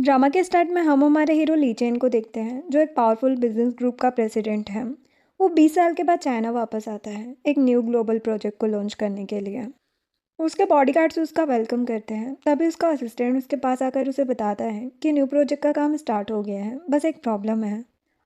Drama के start में हम हमारे हीरो ली चेन को देखते हैं, जो एक पावरफुल बिजनेस ग्रुप का प्रेसिडेंट है। वो 20 साल के बाद चाइना वापस आता है एक न्यू ग्लोबल प्रोजेक्ट को लॉन्च करने के लिए। उसके बॉडीगार्ड्स उसका वेलकम करते हैं। तभी उसका असिस्टेंट उसके पास आकर उसे बताता है कि न्यू प्रोजेक्ट का काम स्टार्ट हो गया है, बस एक प्रॉब्लम है।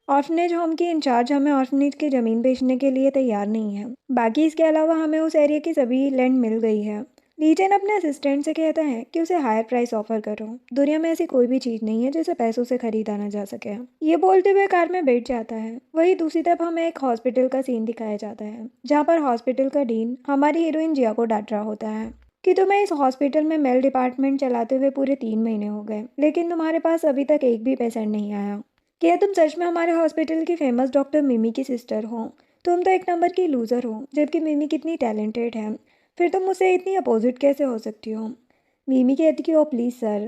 ऑर्फनेज होम की इंचार्ज हमें ऑर्फनेज की ज़मीन बेचने के लिए तैयार नहीं है। बाकी इसके अलावा हमें उस एरिया की सभी लैंड मिल गई है। लीचेन अपने असिस्टेंट से कहता है कि उसे हायर प्राइस ऑफर करो। दुनिया में ऐसी कोई भी चीज़ नहीं है जिसे पैसों से खरीदा ना जा सके। ये बोलते हुए कार में बैठ जाता है। वही दूसरी तरफ हमें एक हॉस्पिटल का सीन दिखाया जाता है, जहाँ पर हॉस्पिटल का डीन हमारी हीरोइन जिया को डांट रहा होता है कि तुम्हें इस हॉस्पिटल में मेल डिपार्टमेंट चलाते हुए पूरे 3 महीने हो गए, लेकिन तुम्हारे पास अभी तक एक भी पेशेंट नहीं आया। क्या तुम सच में हमारे हॉस्पिटल की फेमस डॉक्टर मिमी की सिस्टर हो? तुम तो एक नंबर की लूज़र हो, जबकि मिमी कितनी टैलेंटेड है। फिर तुम मुझसे इतनी अपोजिट कैसे हो सकती हो? मिमी कहती कि ओ प्लीज़ सर,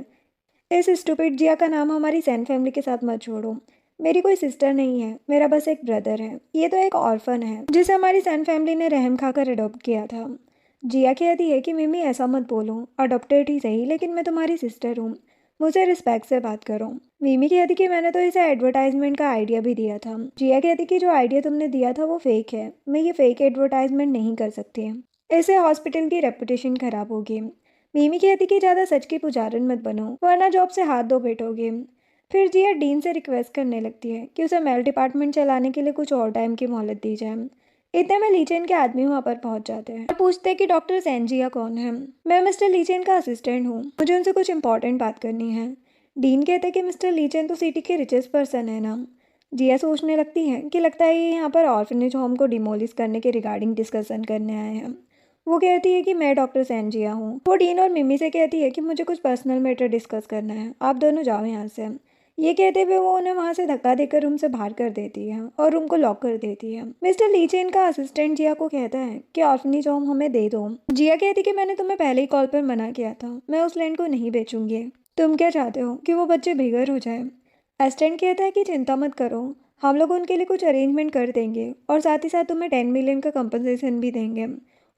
इस स्टूपिड जिया का नाम हमारी सैन फैमिली के साथ मत छोड़ो। मेरी कोई सिस्टर नहीं है, मेरा बस एक ब्रदर है। ये तो एक ऑर्फन है जिसे हमारी सैन फैमिली ने रहम खाकर अडॉप्ट किया था। जिया कहती है कि मिमी ऐसा मत बोलो, अडॉप्टेड ही सही, लेकिन मैं तुम्हारी सिस्टर हूँ। मुझे रिस्पेक्ट से बात करो। मिमी कहती कि मैंने तो इसे एडवर्टाइजमेंट का आइडिया भी दिया था। जिया कहती कि जो आइडिया तुमने दिया था वो फेक है, मैं ये फेक एडवर्टाइजमेंट नहीं कर सकती। इससे हॉस्पिटल की रेपुटेशन खराब होगी। मिमी कहती कि ज़्यादा सच की पुजारन मत बनो, वरना जॉब से हाथ धो बैठोगे। फिर जिया डीन से रिक्वेस्ट करने लगती है कि उसे मेल डिपार्टमेंट चलाने के लिए कुछ और टाइम की मोहलत दी जाए। इतने में लीचेन के आदमी वहाँ पर पहुँच जाते हैं और पूछते हैं कि डॉक्टर सेंजिया कौन है। मैं मिस्टर लीचेन का असिस्टेंट हूँ, मुझे उनसे कुछ इंपॉर्टेंट बात करनी है। डीन कहते हैं कि मिस्टर लीचेन तो सिटी के रिचेस्ट पर्सन है ना। जिया सोचने लगती है कि लगता है ये यहाँ पर ऑर्फनेज होम को डिमोलिश करने के रिगार्डिंग डिस्कशन करने आए हैं। वो कहती है कि मैं डॉक्टर सेंजिया हूँ। वो डीन और मिमी से कहती है कि मुझे कुछ पर्सनल मैटर डिस्कस करना है, आप दोनों जाओ यहाँ से। ये कहते हुए वो उन्हें वहाँ से धक्का देकर रूम से बाहर कर देती है और रूम को लॉक कर देती है। मिस्टर लीचेन का असिस्टेंट जिया को कहता है कि ऑर्फनेज होम हमें दे दो। जिया कहती कि मैंने तुम्हें पहले ही कॉल पर मना किया था, मैं उस लैंड को नहीं बेचूंगी। तुम क्या चाहते हो कि वो बच्चे बेघर हो जाए? असिस्टेंट कहता है कि चिंता मत करो, हम लोग उनके लिए कुछ अरेंजमेंट कर देंगे और साथ ही साथ तुम्हें 10 मिलियन का कंपनसेशन भी देंगे।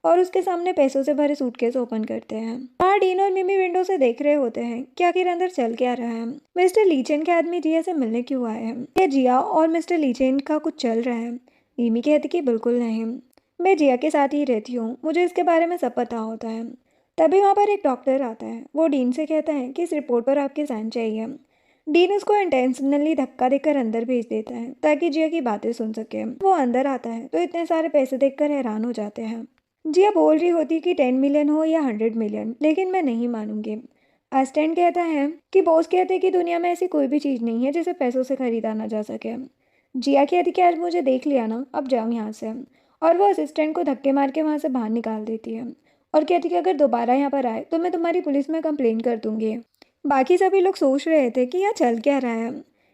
और उसके सामने पैसों से भरे सूटकेस ओपन करते हैं। बाहर डीन और मिमी विंडो से देख रहे होते हैं कि आखिर अंदर चल क्या रहा है। मिस्टर लीचेन के आदमी जिया से मिलने क्यों आए हैं? क्या जिया और मिस्टर लीचेन का कुछ चल रहा है? मिमी कहती कि बिल्कुल नहीं, मैं जिया के साथ ही रहती हूँ, मुझे इसके बारे में सब पता होता है। तभी वहाँ पर एक डॉक्टर आता है। वो डीन से कहता है कि इस रिपोर्ट पर आपके साइन चाहिए। डीन उसको इंटेंशनली धक्का देकर अंदर भेज देता है ताकि जिया की बातें सुन सके। वो अंदर आता है तो इतने सारे पैसे देखकर हैरान हो जाते हैं। जिया बोल रही होती कि 10 मिलियन हो या 100 मिलियन, लेकिन मैं नहीं मानूंगी। असिस्टेंट कहता है कि बॉस कहते हैं कि दुनिया में ऐसी कोई भी चीज़ नहीं है जिसे पैसों से खरीदा ना जा सके। जिया कहती कि आज मुझे देख लिया ना, अब जाओ यहाँ से। और वो असिस्टेंट को धक्के मार के वहाँ से बाहर निकाल देती है और कहती कि अगर दोबारा यहाँ पर आए तो मैं तुम्हारी पुलिस में कंप्लेन कर दूंगी। बाकी सभी लोग सोच रहे थे कि यहाँ चल क्या रहा है,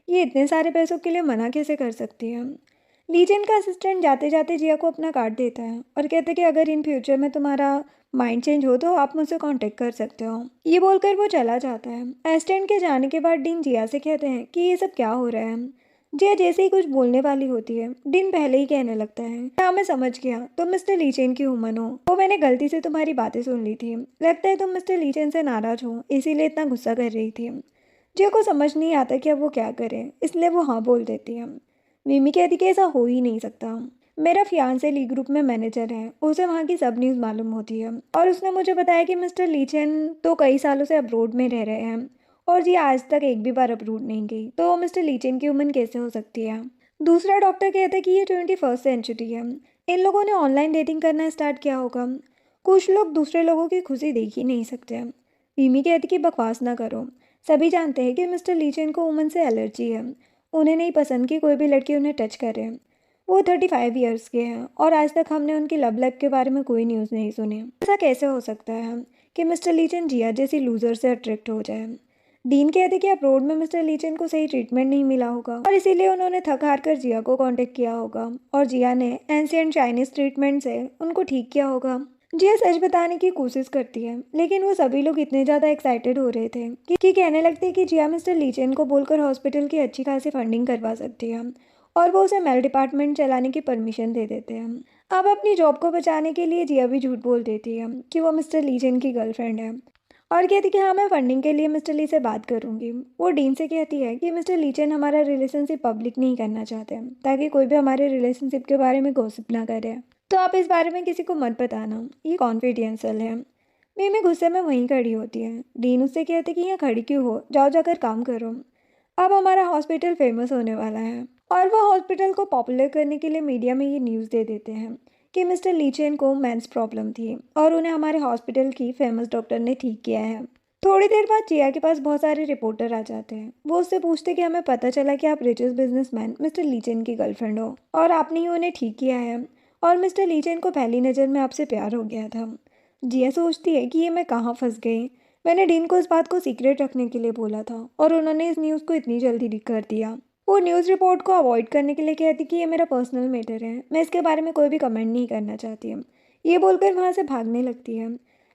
ये इतने सारे पैसों के लिए मना कैसे कर सकती है। लीजेंड का असिस्टेंट जाते जाते जिया को अपना कार्ड देता है और कहते कि अगर इन फ्यूचर में तुम्हारा माइंड चेंज हो तो आप मुझसे कांटेक्ट कर सकते हो। ये बोलकर वो चला जाता है। असिस्टेंट के जाने के बाद डिन जिया से कहते हैं कि ये सब क्या हो रहा है। जिया जैसे ही कुछ बोलने वाली होती है, डिन पहले ही कहने लगता है, हाँ मैं समझ गया, तुम मिस्टर लीचेन की वुमन हो। वो मैंने गलती से तुम्हारी बातें सुन ली थी, लगता है तुम मिस्टर लीचेन से नाराज हो, इसीलिए इतना गुस्सा कर रही थी। जिया को समझ नहीं आता कि अब वो क्या करे, इसलिए वो हाँ बोल देती है। मिमी कहती कि ऐसा हो ही नहीं सकता, मेरा फियांसे ली ग्रुप में मैनेजर है, उसे वहाँ की सब न्यूज़ मालूम होती है और उसने मुझे बताया कि मिस्टर लीचेन तो कई सालों से अब्रोड में रह रहे हैं और जी आज तक एक भी बार अब्रोड नहीं गई, तो वो मिस्टर लीचेन की वुमन कैसे हो सकती है। दूसरा डॉक्टर कहता है कि ये 21st सेंचुरी है, इन लोगों ने ऑनलाइन डेटिंग करना स्टार्ट किया होगा। कुछ लोग दूसरे लोगों की खुशी देख ही नहीं सकते। मिमी कहती कि बकवास ना करो, सभी जानते हैं कि मिस्टर लीचेन को वुमन से एलर्जी है, उन्हें नहीं पसंद कि कोई भी लड़की उन्हें टच करे। वो 35 ईयर्स के हैं और आज तक हमने उनकी लव लाइफ के बारे में कोई न्यूज़ नहीं सुनी। ऐसा कैसे हो सकता है कि मिस्टर लीचन जिया जैसी लूजर से अट्रैक्ट हो जाए। डीन कहते कि अब्रोड में मिस्टर लीचन को सही ट्रीटमेंट नहीं मिला होगा और इसीलिए उन्होंने थक हार कर जिया को कांटेक्ट किया होगा और जिया ने एंशिएंट चाइनीज ट्रीटमेंट से उनको ठीक किया होगा। जिया सच बताने की कोशिश करती है, लेकिन वो सभी लोग इतने ज़्यादा एक्साइटेड हो रहे थे कि कहने लगते हैं कि जिया मिस्टर लीचेन को बोलकर हॉस्पिटल की अच्छी खासी फंडिंग करवा सकती है और वो उसे मेल डिपार्टमेंट चलाने की परमिशन दे देते हैं। अब अपनी जॉब को बचाने के लिए जिया भी झूठ बोल देती है कि वो मिस्टर लीचेन की गर्लफ्रेंड है और कहती कि हाँ मैं फंडिंग के लिए मिस्टर ली से बात करूँगी। वो डीन से कहती है कि मिस्टर ली चेन हमारा रिलेशनशिप पब्लिक नहीं करना चाहते हैं ताकि कोई भी हमारे रिलेशनशिप के बारे में गॉसिप ना करे, तो आप इस बारे में किसी को मत बताना, ये कॉन्फिडेंशियल है। मिमी गुस्से में वहीं खड़ी होती है। डीन उससे कहते कि यहाँ खड़ी क्यों हो, जाओ जाकर काम करो। अब हमारा हॉस्पिटल फेमस होने वाला है और वो हॉस्पिटल को पॉपुलर करने के लिए मीडिया में ये न्यूज़ दे देते हैं कि मिस्टर लीचेन को मेंस प्रॉब्लम थी और उन्हें हमारे हॉस्पिटल की फेमस डॉक्टर ने ठीक किया है। थोड़ी देर बाद जिया के पास बहुत सारे रिपोर्टर आ जाते हैं। वो उससे पूछते कि हमें पता चला कि आप रिचेस्ट बिजनेसमैन मिस्टर लीचेन की गर्लफ्रेंड हो और आपने ही उन्हें ठीक किया है और मिस्टर लीचेन को पहली नज़र में आपसे प्यार हो गया था। जिया सोचती है कि ये मैं कहाँ फंस गई। मैंने डीन को इस बात को सीक्रेट रखने के लिए बोला था और उन्होंने इस न्यूज़ को इतनी जल्दी लीक कर दिया। वो न्यूज़ रिपोर्ट को अवॉइड करने के लिए कहती कि ये मेरा पर्सनल मैटर है, मैं इसके बारे में कोई भी कमेंट नहीं करना चाहती हूँ। ये बोलकर वहाँ से भागने लगती है,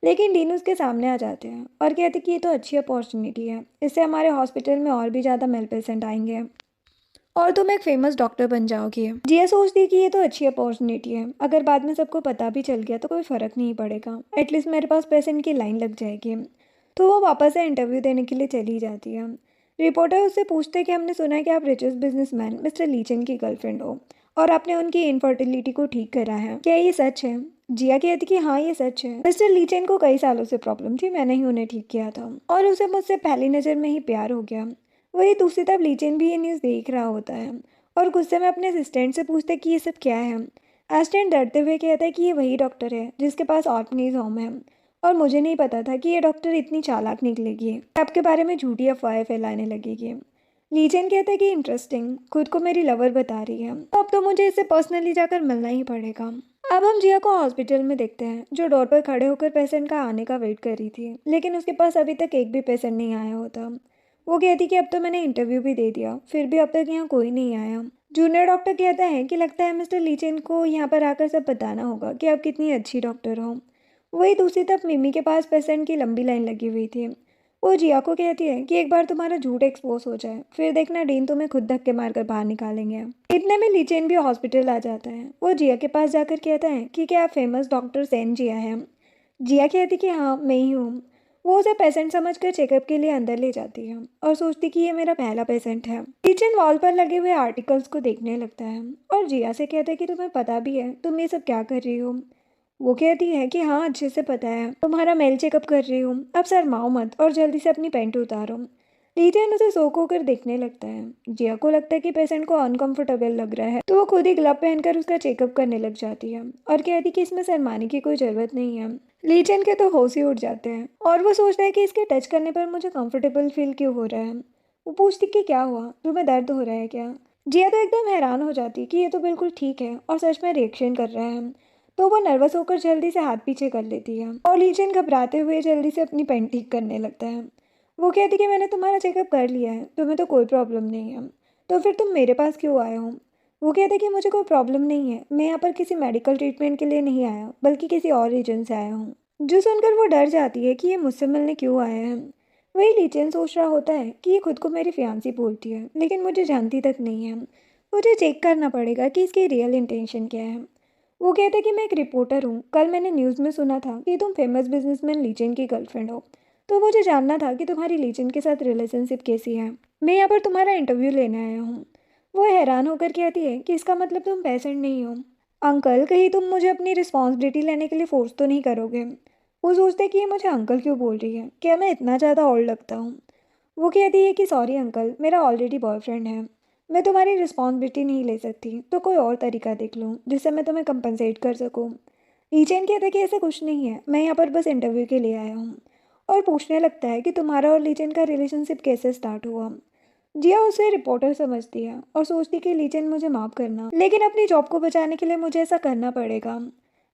लेकिन डीन उसके सामने आ जाते हैं और कहते कि ये तो अच्छी अपॉर्चुनिटी है, इससे हमारे हॉस्पिटल में और भी ज़्यादा मेल पेशेंट आएंगे और तुम एक फेमस डॉक्टर बन जाओगी। जिया सोचती है कि ये तो अच्छी अपॉर्चुनिटी है, अगर बाद में सबको पता भी चल गया तो कोई फ़र्क नहीं पड़ेगा, एटलीस्ट मेरे पास पेशेंट की लाइन लग जाएगी। तो वो वापस से इंटरव्यू देने के लिए चली जाती है। रिपोर्टर उससे पूछते हैं कि हमने सुना है कि आप रिचेस्ट बिजनेसमैन मिस्टर लीचन की गर्लफ्रेंड हो और आपने उनकी इनफर्टिलिटी को ठीक करा है, क्या ये सच है? जिया कहती कि हाँ ये सच है, मिस्टर लीचन को कई सालों से प्रॉब्लम थी, मैंने ही उन्हें ठीक किया था और उसे मुझसे पहली नज़र में ही प्यार हो गया। वही दूसरी तरफ लीचेन भी ये न्यूज़ देख रहा होता है और गुस्से में अपने असिस्टेंट से पूछता है कि ये सब क्या है। असिस्टेंट डरते हुए कहता है कि ये वही डॉक्टर है जिसके पास ऑर्फनेज होम है और मुझे नहीं पता था कि ये डॉक्टर इतनी चालाक निकलेगी, आपके बारे में झूठी अफवाहें फैलाने लगेगी। लीचेन कहता है कि इंटरेस्टिंग, खुद को मेरी लवर बता रही है, तो अब तो मुझे इससे पर्सनली जाकर मिलना ही पड़ेगा। अब हम जिया को हॉस्पिटल में देखते हैं जो डोर पर खड़े होकर पेशेंट का आने का वेट कर रही थी, लेकिन उसके पास अभी तक एक भी पेशेंट नहीं आया होता। वो कहती कि अब तो मैंने इंटरव्यू भी दे दिया, फिर भी अब तक यहाँ कोई नहीं आया। जूनियर डॉक्टर कहता है कि लगता है मिस्टर लीचेन को यहाँ पर आकर सब बताना होगा कि आप कितनी अच्छी डॉक्टर हो। वही दूसरी तरफ मिमी के पास पेशेंट की लंबी लाइन लगी हुई थी। वो जिया को कहती है कि एक बार तुम्हारा झूठ एक्सपोज हो जाए, फिर देखना डीन तुम्हें खुद धक्के मारकर बाहर निकालेंगे। इतने में लीचेन भी हॉस्पिटल आ जाता है। वो जिया के पास जाकर कहता है कि क्या आप फेमस डॉक्टर सेन जिया हैं? जिया कहती कि हाँ मैं ही हूँ। वो उसे पेशेंट समझकर चेकअप के लिए अंदर ले जाती है और सोचती कि ये मेरा पहला पेशेंट है। किचन वॉल पर लगे हुए आर्टिकल्स को देखने लगता है और जिया से कहता है कि तुम्हें पता भी है तुम ये सब क्या कर रही हो? वो कहती है कि हाँ अच्छे से पता है, तुम्हारा मेल चेकअप कर रही हूँ, अब शर्माओ मत और जल्दी से अपनी पैंट उतारो। लीजन उसे शौक होकर देखने लगता है। जिया को लगता है कि पेशेंट को अनकंफर्टेबल लग रहा है, तो वो खुद ही ग्लव पहनकर उसका चेकअप करने लग जाती है और कहती कि इसमें शर्माने की कोई ज़रूरत नहीं है। लीचन के तो होश ही उड़ जाते हैं और वो सोचता है कि इसके टच करने पर मुझे कंफर्टेबल फील क्यों हो रहा है। वो पूछती कि क्या हुआ, तुम्हें दर्द हो रहा है क्या? जिया तो एकदम हैरान हो जाती है कि ये तो बिल्कुल ठीक है और सच में रिएक्शन कर रहा है। तो वो नर्वस होकर जल्दी से हाथ पीछे कर लेती है और लीचन घबराते हुए जल्दी से अपनी पेंट ठीक करने लगता है। वो कहती कि मैंने तुम्हारा चेकअप कर लिया है, तुम्हें तो कोई प्रॉब्लम नहीं है, तो फिर तुम मेरे पास क्यों आए हो? वो कहते कि मुझे कोई प्रॉब्लम नहीं है, मैं यहाँ पर किसी मेडिकल ट्रीटमेंट के लिए नहीं आया बल्कि किसी और रीजन से आया हूँ। जो सुनकर वो डर जाती है कि ये मुझसे मिलने क्यों आए हैं। वही लीचेन सोच रहा होता है कि ये खुद को मेरी फियांसी बोलती है लेकिन मुझे जानती तक नहीं है, मुझे चेक करना पड़ेगा कि इसकी रियल इंटेंशन क्या है। वो कहते कि मैं एक रिपोर्टर हूँ, कल मैंने न्यूज़ में सुना था कि तुम फेमस बिजनेसमैन लीचेन की गर्लफ्रेंड हो, तो मुझे जानना था कि तुम्हारी लीचेन के साथ रिलेशनशिप कैसी है, मैं यहाँ पर तुम्हारा इंटरव्यू लेने आया हूँ। वो हैरान होकर कहती है कि इसका मतलब तुम पेशेंट नहीं हो। अंकल, कहीं तुम मुझे अपनी रिस्पॉन्सिबिलिटी लेने के लिए फोर्स तो नहीं करोगे? वो सोचते कि ये मुझे अंकल क्यों बोल रही है, क्या मैं इतना ज़्यादा ओल्ड लगता हूँ? वो कहती है कि सॉरी अंकल, मेरा ऑलरेडी बॉयफ्रेंड है, मैं तुम्हारी रिस्पॉन्सिबिलिटी नहीं ले सकती, तो कोई और तरीका देख लूँ जिससे मैं तुम्हें कंपनसेट कर सकूँ। लीचेन कहता है कि ऐसा कुछ नहीं है, मैं यहाँ पर बस इंटरव्यू के लिए आया हूँ और पूछने लगता है कि तुम्हारा और लीचेन का रिलेशनशिप कैसे स्टार्ट हुआ। जिया उसे रिपोर्टर समझती है और सोचती कि लीचेन मुझे माफ़ करना, लेकिन अपनी जॉब को बचाने के लिए मुझे ऐसा करना पड़ेगा।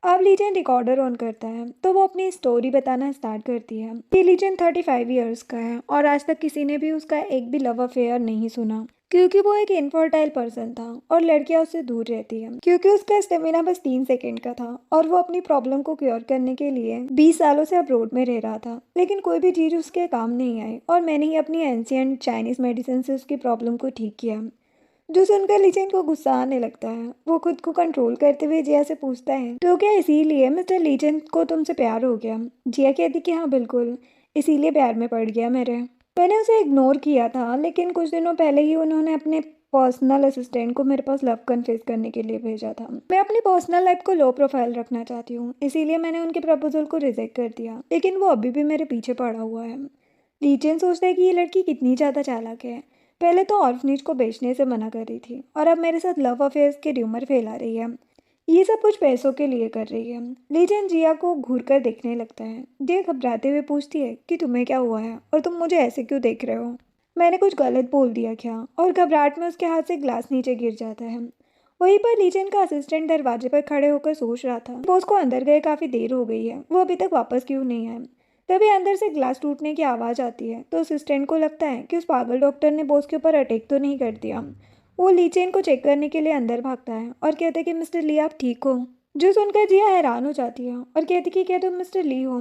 अब लीचेन रिकॉर्डर ऑन करता है तो वो अपनी स्टोरी बताना स्टार्ट करती है कि लीचेन 35 ईयर्स का है और आज तक किसी ने भी उसका एक भी लव अफेयर नहीं सुना, क्योंकि वो एक इनफर्टाइल पर्सन था और लड़कियां उससे दूर रहती हैं क्योंकि उसका स्टेमिना बस 3 सेकंड का था और वो अपनी प्रॉब्लम को क्योर करने के लिए 20 सालों से अब्रोड में रह रहा था, लेकिन कोई भी चीज़ उसके काम नहीं आई और मैंने ही अपनी एंशियंट चाइनीज मेडिसिन से उसकी प्रॉब्लम को ठीक किया। जो सुनकर लीचेन को गुस्सा आने लगता है। वो खुद को कंट्रोल करते हुए जिया से पूछता है तो क्या इसीलिए मिस्टर लीचेन को तुमसे प्यार हो गया? जिया कहती कि हाँ बिल्कुल, इसीलिए प्यार में पड़ गया मेरे। मैंने उसे इग्नोर किया था, लेकिन कुछ दिनों पहले ही उन्होंने अपने पर्सनल असिस्टेंट को मेरे पास लव कन्फेस करने के लिए भेजा था। मैं अपनी पर्सनल लाइफ को लो प्रोफाइल रखना चाहती हूँ, इसीलिए मैंने उनके प्रपोजल को रिजेक्ट कर दिया, लेकिन वो अभी भी मेरे पीछे पड़ा हुआ है। लीचेन सोचता है कि ये लड़की कितनी ज़्यादा चालाक है। पहले तो ऑर्फनेज को बेचने से मना कर रही थी और अब मेरे साथ लव अफेयर्स के र्यूमर फैला रही है। ये सब कुछ पैसों के लिए कर रही है। लीचेन जिया को घूर कर देखने लगता है। जिया घबराते हुए पूछती है कि तुम्हें क्या हुआ है और तुम मुझे ऐसे क्यों देख रहे हो? मैंने कुछ गलत बोल दिया क्या? और घबराहट में उसके हाथ से ग्लास नीचे गिर जाता है। वहीं पर लीचेन का असिस्टेंट दरवाजे पर खड़े होकर सोच रहा था वो उसको अंदर गए काफ़ी देर हो गई है, वो अभी तक वापस क्यों नहीं आए। तभी अंदर से ग्लास टूटने की आवाज़ आती है तो असिस्टेंट को लगता है कि उस पागल डॉक्टर ने बॉस के ऊपर अटैक तो नहीं कर दिया। वो लीचेन को चेक करने के लिए अंदर भागता है और कहता है कि मिस्टर ली आप ठीक हो? जो सुनकर जिया हैरान हो जाती है और कहती कि क्या तुम मिस्टर ली हो?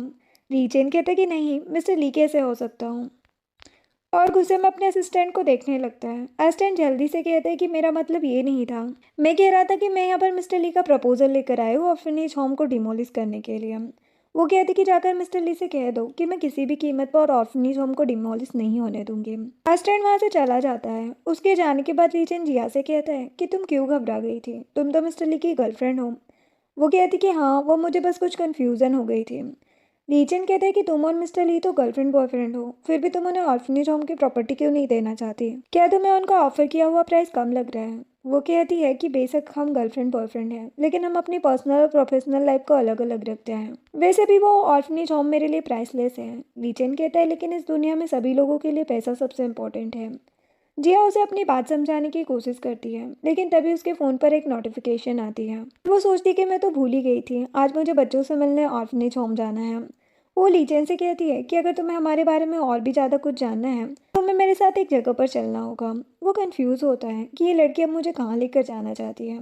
लीचेन कहता कि नहीं, मिस्टर ली कैसे हो सकता हूँ, और गुस्से में अपने असिस्टेंट को देखने लगता है। असिस्टेंट जल्दी से कहता है कि मेरा मतलब ये नहीं था, मैं कह रहा था कि मैं यहाँ पर मिस्टर ली का प्रपोजल लेकर आया हूँ ऑर्फनेज होम को डिमोलिश करने के लिए। वो कहती कि जाकर मिस्टर ली से कह दो कि मैं किसी भी कीमत पर ऑर्फनेज होम को डिमोलिश नहीं होने दूंगी। असिस्टेंट वहाँ से चला जाता है। उसके जाने के बाद लीचेन जिया से कहता है कि तुम क्यों घबरा गई थी, तुम तो मिस्टर ली की गर्लफ्रेंड हो। वो कहती कि हाँ, वो मुझे बस कुछ कन्फ्यूज़न हो गई थी। लीचेन कहता है कि तुम और मिस्टर ली तो गर्लफ्रेंड बॉयफ्रेंड हो, फिर भी तुम उन्हें ऑर्फनेज होम की प्रॉपर्टी क्यों नहीं देना चाहती? क्या तुम्हें उनका ऑफर किया हुआ प्राइस कम लग रहा है? वो कहती है कि बेशक हम गर्लफ्रेंड बॉयफ्रेंड हैं, लेकिन हम अपनी पर्सनल और प्रोफेशनल लाइफ को अलग अलग रखते हैं। वैसे भी वो ऑर्फनेज होम मेरे लिए प्राइसलेस है। लीचेन कहता है लेकिन इस दुनिया में सभी लोगों के लिए पैसा सबसे इम्पोर्टेंट है। जिया उसे अपनी बात समझाने की कोशिश करती है, लेकिन तभी उसके फ़ोन पर एक नोटिफिकेशन आती है। वो सोचती कि मैं तो भूल ही गई थी, आज मुझे बच्चों से मिलने ऑर्फनेज होम जाना है। वो लीचेन से कहती है कि अगर तुम्हें हमारे बारे में और भी ज़्यादा कुछ जानना है तो तुम्हें मेरे साथ एक जगह पर चलना होगा। वो कंफ्यूज होता है कि ये लड़की अब मुझे कहाँ लेकर जाना चाहती है।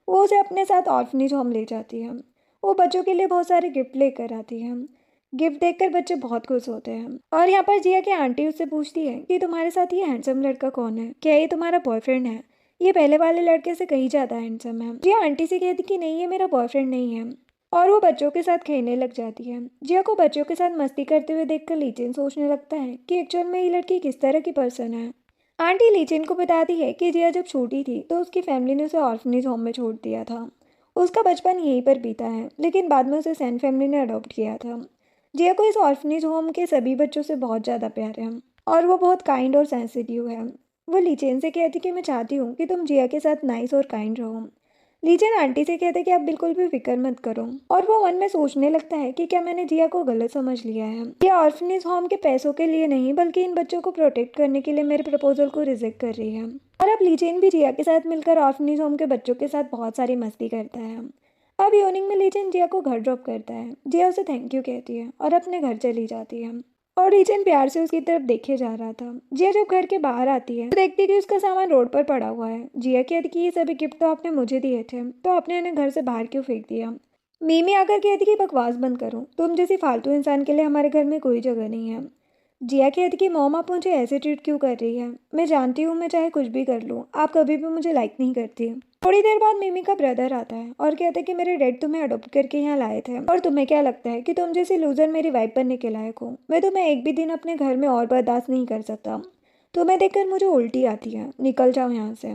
वो उसे अपने साथ ऑर्फनेज होम ले जाती है। वो बच्चों के लिए बहुत सारे गिफ्ट लेकर आती है। गिफ्ट देखकर बच्चे बहुत खुश होते हैं और यहाँ पर जिया की आंटी उससे पूछती है कि तुम्हारे साथ ये हैंडसम लड़का कौन है, क्या ये तुम्हारा बॉयफ्रेंड है? ये पहले वाले लड़के से कहीं ज़्यादा हैंडसम है। जिया आंटी से कहती कि नहीं, ये मेरा बॉयफ्रेंड नहीं है, और वो बच्चों के साथ खेलने लग जाती है। जिया को बच्चों के साथ मस्ती करते हुए देखकर लीचेन सोचने लगता है कि एक्चुअल में ये लड़की किस तरह की पर्सन है। आंटी लीचेन को बताती है कि जिया जब छोटी थी तो उसकी फैमिली ने उसे ऑर्फनेज होम में छोड़ दिया था। उसका बचपन यहीं पर बीता है, लेकिन बाद में उसे सैन फैमिली ने अडॉप्ट किया था। जिया को इस ऑर्फनेज होम के सभी बच्चों से बहुत ज़्यादा प्यार है और वो बहुत काइंड और सेंसिटिव है। वो लीचेन से कहती कि मैं चाहती हूँ कि तुम जिया के साथ नाइस और काइंड रहो। लीचेन आंटी से कहते कि आप बिल्कुल भी फिक्र मत करो, और वो मन में सोचने लगता है कि क्या मैंने जिया को गलत समझ लिया है। ये ऑर्फनेज होम के पैसों के लिए नहीं बल्कि इन बच्चों को प्रोटेक्ट करने के लिए मेरे प्रपोजल को रिजेक्ट कर रही है। और अब लीचेन भी जिया के साथ मिलकर ऑर्फनेज होम के बच्चों के साथ बहुत सारी मस्ती करता है। अब इवनिंग में लीचेन जिया को घर ड्रॉप करता है। जिया उसे थैंक यू कहती है और अपने घर चली जाती है, और लीचेन प्यार से उसकी तरफ देखे जा रहा था। जिया जब घर के बाहर आती है तो देखती है कि उसका सामान रोड पर पड़ा हुआ है। जिया कहती कि ये सभी गिफ्ट तो आपने मुझे दिए थे, तो आपने इन्हें घर से बाहर क्यों फेंक दिया? मीमी आकर कहती कि बकवास बंद करो, तुम जैसी फालतू इंसान के लिए हमारे घर में कोई जगह नहीं है। जिया कहती कि मॉम आप मुझे ऐसे ट्रीट क्यों कर रही है? मैं जानती हूँ मैं चाहे कुछ भी कर लूँ, आप कभी भी मुझे लाइक नहीं करती। थोड़ी देर बाद मिमी का ब्रदर आता है और कहता है कि मेरे डैड तुम्हें अडॉप्ट करके यहाँ लाए थे, और तुम्हें क्या लगता है कि तुम जैसी लूजर मेरी वाइफ बनने के लायक हो? मैं तुम्हें एक भी दिन अपने घर में और बर्दाश्त नहीं कर सकता। तुम्हें देखकर मुझे उल्टी आती है, निकल जाओ यहाँ से।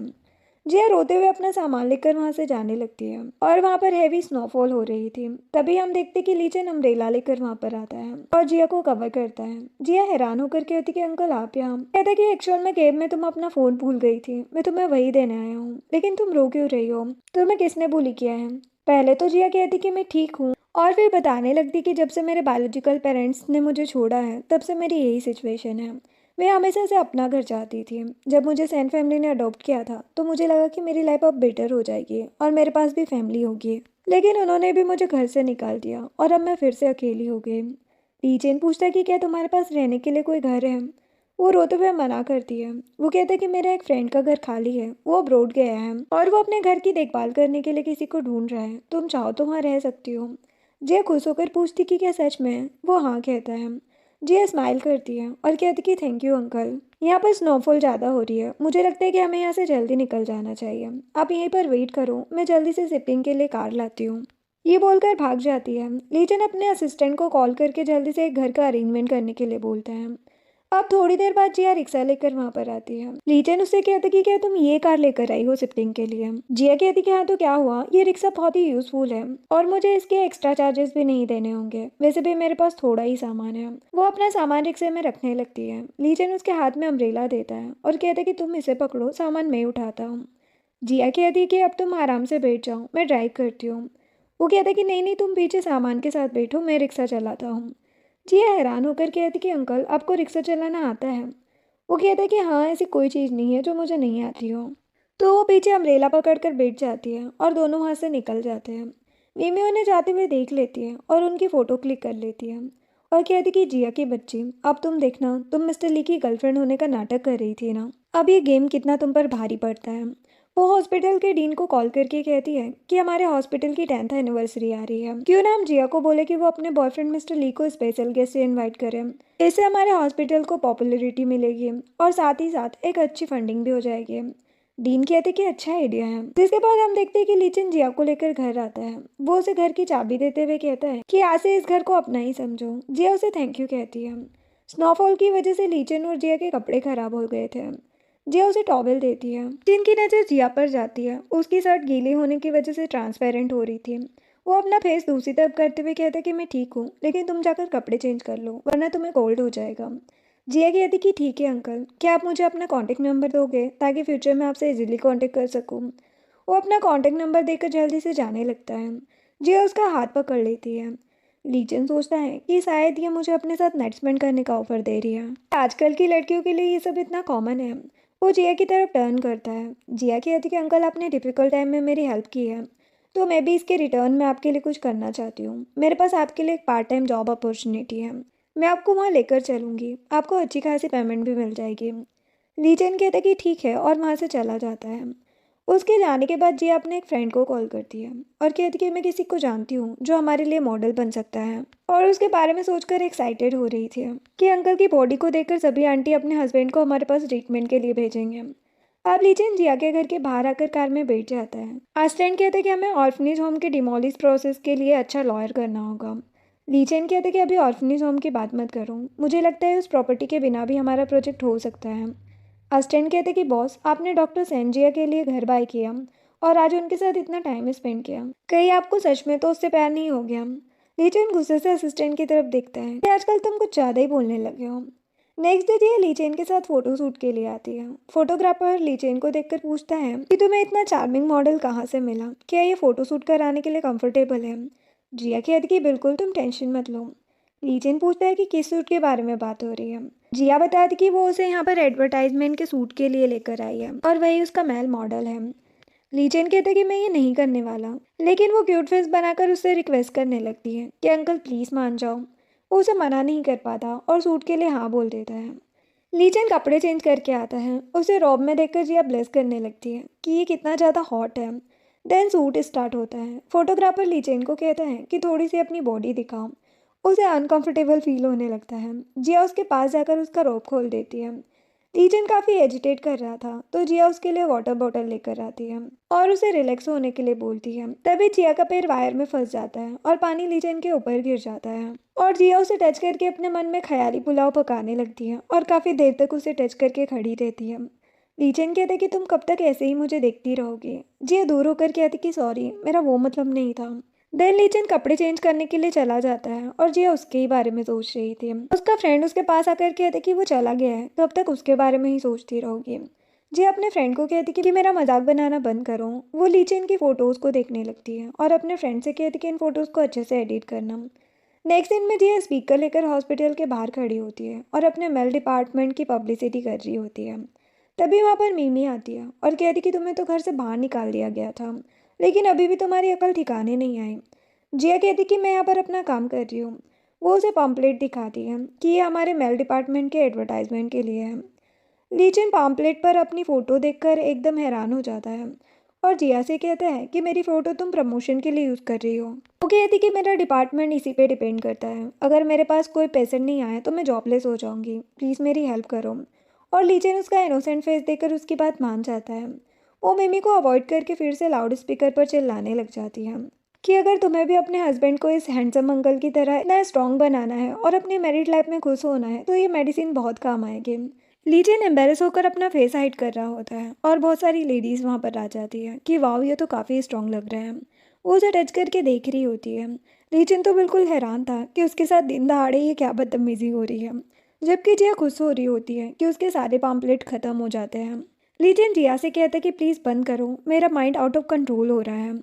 जिया रोते हुए अपना सामान लेकर वहाँ से जाने लगती है, और वहाँ पर हैवी स्नोफॉल हो रही थी। तभी हम देखते कि लीचेन अम्ब्रेला लेकर वहाँ पर आता है और जिया को कवर करता है। जिया हैरान होकर कहती कि अंकल आप यहाँ? कहता कि एक्चुअल में केब में तुम अपना फ़ोन भूल गई थी, मैं तुम्हें वही देने आया हूँ, लेकिन तुम रो क्यों रही हो? तुम्हें किसने बुली किया है? पहले तो जिया कहती कि मैं ठीक हूँ, और फिर बताने लगती कि जब से मेरे बायोलॉजिकल पेरेंट्स ने मुझे छोड़ा है तब से मेरी यही सिचुएशन है। मैं हमेशा से अपना घर चाहती थी। जब मुझे सैन फैमिली ने अडॉप्ट किया था तो मुझे लगा कि मेरी लाइफ अब बेटर हो जाएगी और मेरे पास भी फैमिली होगी, लेकिन उन्होंने भी मुझे घर से निकाल दिया और अब मैं फिर से अकेली हो गई। लीचेन पूछता है कि क्या तुम्हारे पास रहने के लिए कोई घर है? वो रोते हुए मना करती है। वो कहता है कि मेरा एक फ्रेंड का घर खाली है, वो अब्रॉड गया है और वो अपने घर की देखभाल करने के लिए किसी को ढूंढ रहा है, तुम चाहो तो वहाँ रह सकती हो। जय खुश होकर पूछती कि क्या सच में? वो हाँ कहता है। जिया स्माइल करती है और कहती कि थैंक यू अंकल। यहाँ पर स्नोफॉल ज़्यादा हो रही है, मुझे लगता है कि हमें यहाँ से जल्दी निकल जाना चाहिए। आप यहीं पर वेट करो, मैं जल्दी से शिपिंग के लिए कार लाती हूँ। ये बोलकर भाग जाती है। लीचन अपने असिस्टेंट को कॉल करके जल्दी से एक घर का अरेंजमेंट करने के लिए बोलता है। अब थोड़ी देर बाद जिया रिक्शा लेकर वहां पर आती है। लीचन उससे कहती कि क्या तुम ये कार लेकर आई हो शिफ्टिंग के लिए। जिया कहती कि हाँ तो क्या हुआ, ये रिक्शा बहुत ही यूजफुल है और मुझे इसके एक्स्ट्रा चार्जेस भी नहीं देने होंगे, वैसे भी मेरे पास थोड़ा ही सामान है। वो अपना सामान रिक्शे में रखने लगती है। लीचन उसके हाथ में अम्ब्रेला देता है और कहता है कि तुम इसे पकड़ो, सामान मैं उठाता हूँ। जिया कहती है कि अब तुम आराम से बैठ जाओ, मैं ड्राइव करती हूँ। वो कहता है कि नहीं नहीं, तुम पीछे सामान के साथ बैठो, मैं रिक्शा चलाता हूँ। जिया हैरान होकर कहती कि अंकल आपको रिक्शा चलाना आता है। वो कहता है कि हाँ, ऐसी कोई चीज़ नहीं है जो मुझे नहीं आती हो। तो वो पीछे अम्ब्रेला पकड़कर बैठ जाती है और दोनों वहाँ से निकल जाते हैं। मिमी उन्हें जाते हुए देख लेती है और उनकी फ़ोटो क्लिक कर लेती है और कहती कि जिया की बच्ची, अब तुम देखना, तुम मिस्टर ली की गर्लफ्रेंड होने का नाटक कर रही थी ना, अब ये गेम कितना तुम पर भारी पड़ता है। वो हॉस्पिटल के डीन को कॉल करके कहती है कि हमारे हॉस्पिटल की 10th एनिवर्सरी आ रही है, क्यों ना हम जिया को बोले कि वो अपने बॉयफ्रेंड मिस्टर ली को स्पेशल गेस्ट से इनवाइट करें। इससे हमारे हॉस्पिटल को पॉपुलैरिटी मिलेगी और साथ ही साथ एक अच्छी फंडिंग भी हो जाएगी। डीन कहते कि अच्छा आइडिया है। जिसके बाद हम देखते हैं कि लीचन जिया को लेकर घर आता है। वो उसे घर की चाबी देते हुए कहता है कि आज से इस घर को अपना ही समझो। जिया उसे थैंक यू कहती है। स्नोफॉल की वजह से लीचन और जिया के कपड़े खराब हो गए थे। जिया उसे टॉवेल देती है। जिनकी नज़र जिया पर जाती है। उसकी शर्ट गीली होने की वजह से ट्रांसपेरेंट हो रही थी। वो अपना फेस दूसरी तरफ करते हुए कहता है कि मैं ठीक हूँ, लेकिन तुम जाकर कपड़े चेंज कर लो वरना तुम्हें कोल्ड हो जाएगा। जिया कहती कि ठीक है अंकल, क्या आप मुझे अपना कॉन्टेक्ट नंबर दोगे ताकि फ्यूचर में आपसे इजीली कॉन्टेक्ट कर सकूँ। वो अपना कॉन्टेक्ट नंबर देकर जल्दी से जाने लगता है। जिया उसका हाथ पकड़ लेती है। लीचन सोचता है कि शायद ये मुझे अपने साथ नाइट स्पेंड करने का ऑफर दे रही है। आजकल की लड़कियों के लिए ये सब इतना कॉमन है। वो जिया की तरफ टर्न करता है। जिया कहती कि अंकल आपने डिफ़िकल्ट टाइम में मेरी हेल्प की है, तो मैं भी इसके रिटर्न में आपके लिए कुछ करना चाहती हूँ। मेरे पास आपके लिए एक पार्ट टाइम जॉब अपॉर्चुनिटी है, मैं आपको वहाँ लेकर चलूँगी, आपको अच्छी खासी पेमेंट भी मिल जाएगी। लीचन कहता है कि ठीक है और वहाँ से चला जाता है। उसके जाने के बाद जिया अपने एक फ्रेंड को कॉल करती है और कहती कि मैं किसी को जानती हूँ जो हमारे लिए मॉडल बन सकता है, और उसके बारे में सोचकर एक्साइटेड हो रही थी कि अंकल की बॉडी को देखकर सभी आंटी अपने हस्बैंड को हमारे पास ट्रीटमेंट के लिए भेजेंगे। अब लीचन जिया के घर के बाहर आकर कार में बैठ जाता है। असिस्टेंट कहते कि हमें ऑर्फनेज होम के डिमोलिश प्रोसेस के लिए अच्छा लॉयर करना होगा। लीचन कहते कि अभी ऑर्फनेज होम की बात मत करो, मुझे लगता है उस प्रॉपर्टी के बिना भी हमारा प्रोजेक्ट हो सकता है। असिस्टेंट कहते कि बॉस, आपने डॉक्टर सेंजिया के लिए घर बाय किया और आज उनके साथ इतना टाइम स्पेंड किया, कहीं आपको सच में तो उससे प्यार नहीं हो गया। लीचन गुस्से से असिस्टेंट की तरफ देखता है कि आजकल तुम कुछ ज़्यादा ही बोलने लगे हो। नेक्स्ट डे जिया लीचेन के साथ फोटो शूट के लिए आती है। फोटोग्राफर लीचेन को देखकर पूछता है कि तुम्हें इतना चार्मिंग मॉडल कहाँ से मिला, क्या ये फोटो शूट कराने के लिए कंफर्टेबल है। जिया कहती कि बिल्कुल, तुम टेंशन मत लो। लीचेन पूछता है कि किस सूट के बारे में बात हो रही है। जिया बताती कि वो उसे यहाँ पर एडवर्टाइजमेंट के सूट के लिए लेकर आई है और वही उसका मेल मॉडल है। लीचेन कहता है कि मैं ये नहीं करने वाला, लेकिन वो क्यूट फेस बनाकर उससे रिक्वेस्ट करने लगती है कि अंकल प्लीज़ मान जाओ। वो उसे मना नहीं कर पाता और सूट के लिए हाँ बोल देता है। लीचेन कपड़े चेंज करके आता है। उसे रॉब में देखकर जिया ब्लेस करने लगती है कि ये कितना ज़्यादा हॉट है। देन सूट स्टार्ट होता है। फोटोग्राफर लीचेन को कहता है कि थोड़ी सी अपनी बॉडी दिखाओ। उसे अनकंफर्टेबल फील होने लगता है। जिया उसके पास जाकर उसका रॉब खोल देती है। लीचेन काफ़ी एजिटेट कर रहा था तो जिया उसके लिए वाटर बॉटल लेकर आती है और उसे रिलैक्स होने के लिए बोलती है। तभी जिया का पैर वायर में फंस जाता है और पानी लीचेन के ऊपर गिर जाता है और जिया उसे टच करके अपने मन में ख्याली पुलाव पकाने लगती है और काफ़ी देर तक उसे टच करके खड़ी रहती है। लीचेन कहते कि तुम कब तक ऐसे ही मुझे देखती रहोगी। जिया दूर होकर कहती कि सॉरी, मेरा वो मतलब नहीं था। देन लीचेन कपड़े चेंज करने के लिए चला जाता है और जिया उसके ही बारे में सोच रही थी। उसका फ्रेंड उसके पास आकर कहते कि वो चला गया है तो अब तक उसके बारे में ही सोचती रहोगी। जिया अपने फ्रेंड को कहती कि मेरा मजाक बनाना बंद करो। वो लीचेन की फ़ोटोज़ को देखने लगती है और अपने फ्रेंड से कहती कि इन फ़ोटोज़ को अच्छे से एडिट करना। नेक्स्ट दिन में जिया स्पीकर लेकर हॉस्पिटल के बाहर खड़ी होती है और अपने मेल डिपार्टमेंट की पब्लिसिटी कर रही होती है। तभी वहाँ पर मिमी आती है और कहती कि तुम्हें तो घर से बाहर निकाल दिया गया था, लेकिन अभी भी तुम्हारी अकल ठिकाने नहीं आई। जिया कहती कि मैं यहाँ पर अपना काम कर रही हूँ। वो उसे पम्पलेट दिखाती है कि ये हमारे मेल डिपार्टमेंट के एडवर्टाइजमेंट के लिए है। लीचन पम्पलेट पर अपनी फ़ोटो देखकर एकदम हैरान हो जाता है और जिया से कहता है कि मेरी फ़ोटो तुम प्रमोशन के लिए यूज़ कर रही हो। वो कहती कि मेरा डिपार्टमेंट इसी पे डिपेंड करता है, अगर मेरे पास कोई पेशेंट नहीं आए तो मैं जॉबलेस हो जाऊँगी, प्लीज़ मेरी हेल्प करो। और लीचन उसका इनोसेंट फेस देखकर उसकी बात मान जाता है। वो मिमी को अवॉइड करके फिर से लाउड स्पीकर पर चिल्लाने लग जाती है कि अगर तुम्हें भी अपने हस्बैंड को इस हैंडसम अंकल की तरह इतना स्ट्रांग बनाना है और अपनी मैरिड लाइफ में खुश होना है तो ये मेडिसिन बहुत काम आएगी। लीजेंड एम्बेरस होकर अपना फेस हाइड कर रहा होता है और बहुत सारी लेडीज़ वहाँ पर आ जाती है कि वाह ये तो काफ़ी स्ट्रांग लग रहा है। वो उसे टच करके देख रही होती है। लीजेंड तो बिल्कुल हैरान था कि उसके साथ दिन दहाड़े ये क्या बदतमीजी हो रही है, जबकि जिया खुश हो रही होती है कि उसके सारे पाम्पलेट ख़त्म हो जाते हैं। लीजेंड जिया से कहता है कि प्लीज़ बंद करो, मेरा माइंड आउट ऑफ कंट्रोल हो रहा है।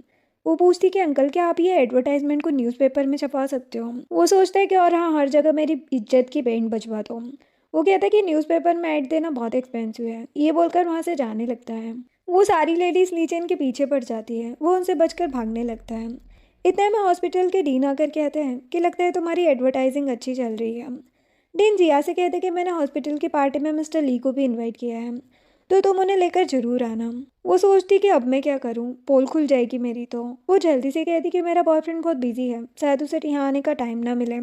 वो पूछती कि अंकल क्या आप ये एडवर्टाइजमेंट को न्यूज़पेपर में छपवा सकते हो। वो सोचता है कि और हाँ हर जगह मेरी इज्जत की बैंड बजवा दो। वो कहता है कि न्यूज़पेपर में ऐड देना बहुत एक्सपेंसिव है। ये बोलकर वहाँ से जाने लगता है। वो सारी लेडीज़ लीचेन के पीछे पड़ जाती है। वो उनसे बचकर भागने लगता है। इतने में हॉस्पिटल के डीन आकर कहते हैं कि लगता है तुम्हारी एडवर्टाइजिंग अच्छी चल रही है। डीन जिया से कहते हैं कि मैंने हॉस्पिटल की पार्टी में मिस्टर ली को भी इन्वाइट किया है, तो तुम उन्हें लेकर जरूर आना। वो सोचती कि अब मैं क्या करूं, पोल खुल जाएगी मेरी। तो वो जल्दी से कहती कि मेरा बॉयफ्रेंड बहुत बिजी है, शायद उसे यहाँ आने का टाइम ना मिले।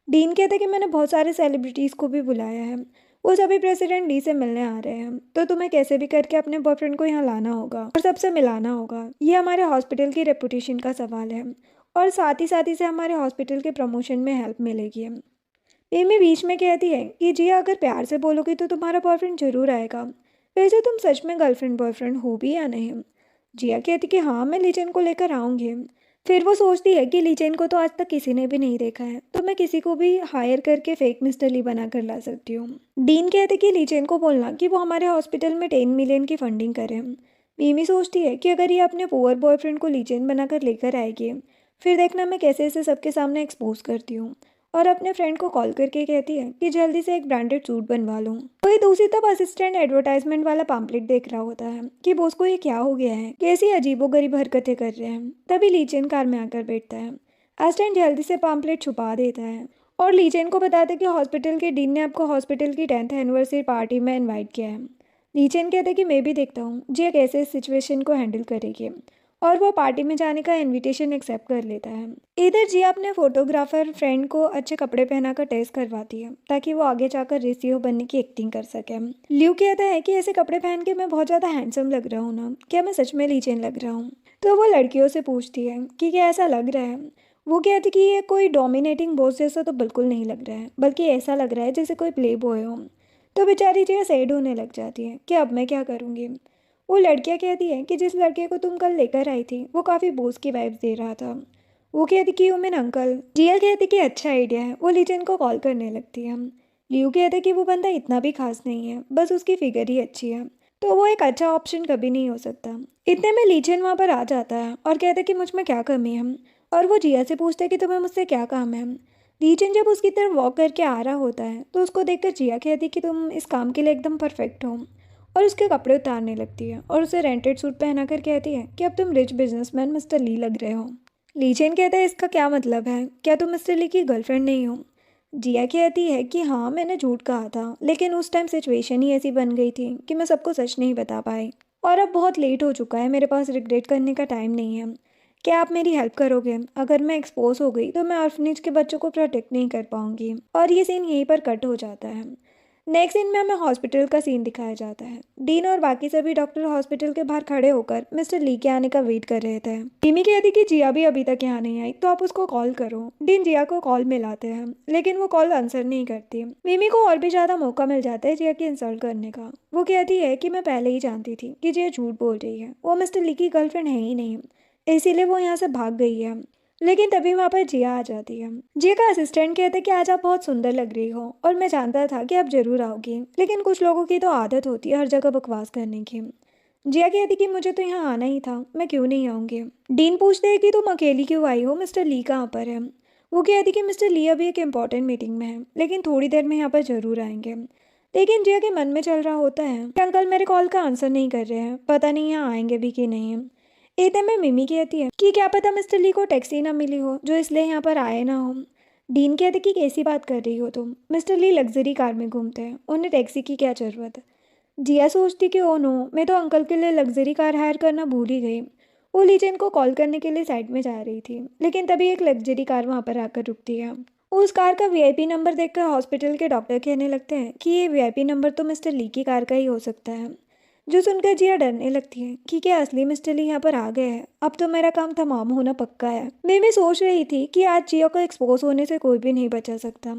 डीन कहते कि मैंने बहुत सारे सेलिब्रिटीज़ को भी बुलाया है, वो सभी प्रेसिडेंट ली से मिलने आ रहे हैं, तो तुम्हें कैसे भी करके अपने बॉयफ्रेंड को यहाँ लाना होगा और सबसे मिलाना होगा। ये हमारे हॉस्पिटल की रेपुटेशन का सवाल है और साथ ही से हमारे हॉस्पिटल के प्रमोशन में हेल्प मिलेगी। एमी बीच में कहती है कि जी अगर प्यार से बोलोगी तो तुम्हारा बॉयफ्रेंड जरूर आएगा। वैसे तुम सच में गर्लफ्रेंड बॉयफ्रेंड हो भी या नहीं। जिया कहती कि हाँ मैं लीचेन को लेकर आऊँगी। फिर वो सोचती है कि लीचेन को तो आज तक किसी ने भी नहीं देखा है, तो मैं किसी को भी हायर करके फेक मिस्टर ली बना कर ला सकती हूँ। डीन कहते कि लीचेन को बोलना कि वो हमारे हॉस्पिटल में 10 मिलियन की फंडिंग करे। मीमी सोचती है कि अगर ये अपने पुअर बॉयफ्रेंड को लीचेन बनाकर लेकर आएगी, फिर देखना मैं कैसे इसे सबके सामने एक्सपोज करती हूँ। और अपने फ्रेंड को कॉल करके कहती है कि जल्दी से एक ब्रांडेड सूट बनवा लूँ। वही दूसरी तरफ असिस्टेंट एडवर्टाइजमेंट वाला पैम्पलेट देख रहा होता है कि बॉस को ये क्या हो गया है, कैसी अजीबोगरीब हरकतें कर रहे हैं। तभी लीचेन कार में आकर बैठता है। असिस्टेंट जल्दी से पैम्पलेट छुपा देता है और लीचेन को बताता है कि हॉस्पिटल के डीन ने आपको हॉस्पिटल की 10th एनिवर्सरी पार्टी में इन्वाइट किया है। लीचेन कहता है कि मैं भी देखता हूँ जिया कैसे इस सिचुएशन को हैंडल करेगी, और वो पार्टी में जाने का इनविटेशन एक्सेप्ट कर लेता है। इधर जिया अपने फोटोग्राफर फ्रेंड को अच्छे कपड़े पहनाकर टेस्ट करवाती है ताकि वो आगे जाकर रेसियो बनने की एक्टिंग कर सके। ल्यू कहता है कि ऐसे कपड़े पहन के मैं बहुत ज़्यादा हैंडसम लग रहा हूँ ना, क्या मैं सच में लीचेन लग रहा हूँ। तो वो लड़कियों से पूछती है कि क्या ऐसा लग रहा है। वो कहती कि ये कोई डोमिनेटिंग बॉस जैसा तो बिल्कुल नहीं लग रहा है, बल्कि ऐसा लग रहा है जैसे कोई प्ले बॉय हो। तो बेचारी जिया सैड होने लग जाती है कि अब मैं क्या करूँगी। वो लड़कियां कहती है कि जिस लड़के को तुम कल लेकर आई थी वो काफ़ी बोझ की वाइब्स दे रहा था। वो कहती कि यूमिन अंकल। जिया कहती कि अच्छा आइडिया है। वो लीचेन को कॉल करने लगती है। लियू कहते कि वो बंदा इतना भी खास नहीं है, बस उसकी फिगर ही अच्छी है, तो वो एक अच्छा ऑप्शन कभी नहीं हो सकता। इतने में लीचेन वहाँ पर आ जाता है और कहता कि मुझ में क्या कमी है, और वो जिया से पूछता है कि तुम्हें मुझसे क्या काम है। लीचेन जब उसकी तरफ वॉक करके आ रहा होता है तो उसको देखकर जिया कहती कि तुम इस काम के लिए एकदम परफेक्ट हो, और उसके कपड़े उतारने लगती है और उसे रेंटेड सूट पहनाकर कहती है कि अब तुम रिच बिजनेसमैन मिस्टर ली लग रहे हो। लीचेन कहता है इसका क्या मतलब है, क्या तुम मिस्टर ली की गर्लफ्रेंड नहीं हो। जिया कहती है कि हाँ मैंने झूठ कहा था, लेकिन उस टाइम सिचुएशन ही ऐसी बन गई थी कि मैं सबको सच नहीं बता पाई, और अब बहुत लेट हो चुका है, मेरे पास रिग्रेट करने का टाइम नहीं है। क्या आप मेरी हेल्प करोगे? अगर मैं एक्सपोज हो गई तो मैं ऑर्फनेज के बच्चों को प्रोटेक्ट नहीं कर पाऊंगी। और ये सीन यहीं पर कट हो जाता है। नेक्स्ट सीन में हमें हॉस्पिटल का सीन दिखाया जाता है। डीन और बाकी सभी डॉक्टर हॉस्पिटल के बाहर खड़े होकर मिस्टर ली के आने का वेट कर रहे थे। मिमी कहती कि जिया भी अभी तक यहाँ नहीं आई, तो आप उसको कॉल करो। डीन जिया को कॉल मिलाते हैं, लेकिन वो कॉल आंसर नहीं करती। मिमी को और भी ज़्यादा मौका मिल जाता है जिया की इंसल्ट करने का। वो कहती है कि मैं पहले ही जानती थी कि जिया झूठ बोल रही है, वो मिस्टर ली की गर्लफ्रेंड है ही नहीं, इसीलिए वो यहाँ से भाग गई है। लेकिन तभी वहाँ पर जिया आ जाती है। जिया का असिस्टेंट कहता है कि आज आप बहुत सुंदर लग रही हो, और मैं जानता था कि आप जरूर आओगी, लेकिन कुछ लोगों की तो आदत होती है हर जगह बकवास करने की। जिया कहती कि मुझे तो यहाँ आना ही था, मैं क्यों नहीं आऊँगी। डीन पूछते हैं कि तुम अकेली क्यों आई हो, मिस्टर ली कहाँ पर है। वो कहती कि मिस्टर ली अभी एक इम्पॉर्टेंट मीटिंग में है, लेकिन थोड़ी देर में यहाँ पर जरूर आएंगे। लेकिन जिया के मन में चल रहा होता है कि अंकल मेरे कॉल का आंसर नहीं कर रहे हैं, पता नहीं यहाँ आएंगे भी कि नहीं। इतने में मिमी कहती है कि क्या पता मिस्टर ली को टैक्सी ना मिली हो जो इसलिए यहाँ पर आए ना हो। डीन कहते कि कैसी बात कर रही हो तुम, मिस्टर ली लग्जरी कार में घूमते हैं, उन्हें टैक्सी की क्या ज़रूरत है। जिया सोचती कि ओ नो, मैं तो अंकल के लिए लग्जरी कार हायर करना भूल ही गई। वो लीजेंड को कॉल करने के लिए साइड में जा रही थी, लेकिन तभी एक लग्जरी कार वहाँ पर आकर रुकती है। उस कार का वीआईपी नंबर देखकर हॉस्पिटल के डॉक्टर कहने लगते हैं कि ये वीआईपी नंबर तो मिस्टर ली की कार का ही हो सकता है। जो सुनकर जिया डरने लगती है कि क्या असली मिस्टर ली यहाँ पर आ गए हैं। अब तो मेरा काम तमाम होना पक्का है। मैं सोच रही थी कि आज जिया को एक्सपोज होने से कोई भी नहीं बचा सकता।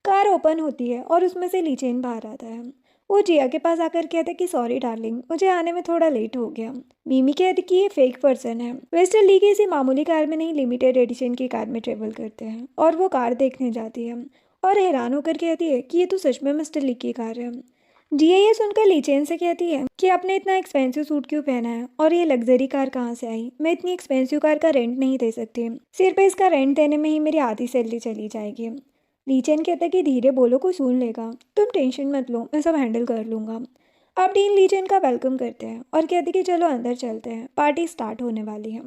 कार ओपन होती है और उसमें से लीचेन बाहर आता है। वो जिया के पास आकर कहता है कि सॉरी डार्लिंग, मुझे आने में थोड़ा लेट हो गया। मिमी कहती कि ये फेक पर्सन है। मिस्टर ली किसी मामूली कार में नहीं, लिमिटेड एडिशन की कार में ट्रेवल करते हैं और वो कार देखने जाती है और हैरान होकर कहती है कि ये तो सच में मिस्टर ली की कार है। जिया ये सुनकर लीचेन से कहती है कि आपने इतना एक्सपेंसिव सूट क्यों पहना है और ये लग्जरी कार कहाँ से आई। मैं इतनी एक्सपेंसिव कार का रेंट नहीं दे सकती, सिर्फ इसका रेंट देने में ही मेरी आधी सैलरी चली जाएगी। लीचेन कहता है कि धीरे बोलो, कोई सुन लेगा। तुम टेंशन मत लो, मैं सब हैंडल कर लूँगा। अब डीन लीचेन का वेलकम करते हैं और कहते कि चलो अंदर चलते हैं, पार्टी स्टार्ट होने वाली है।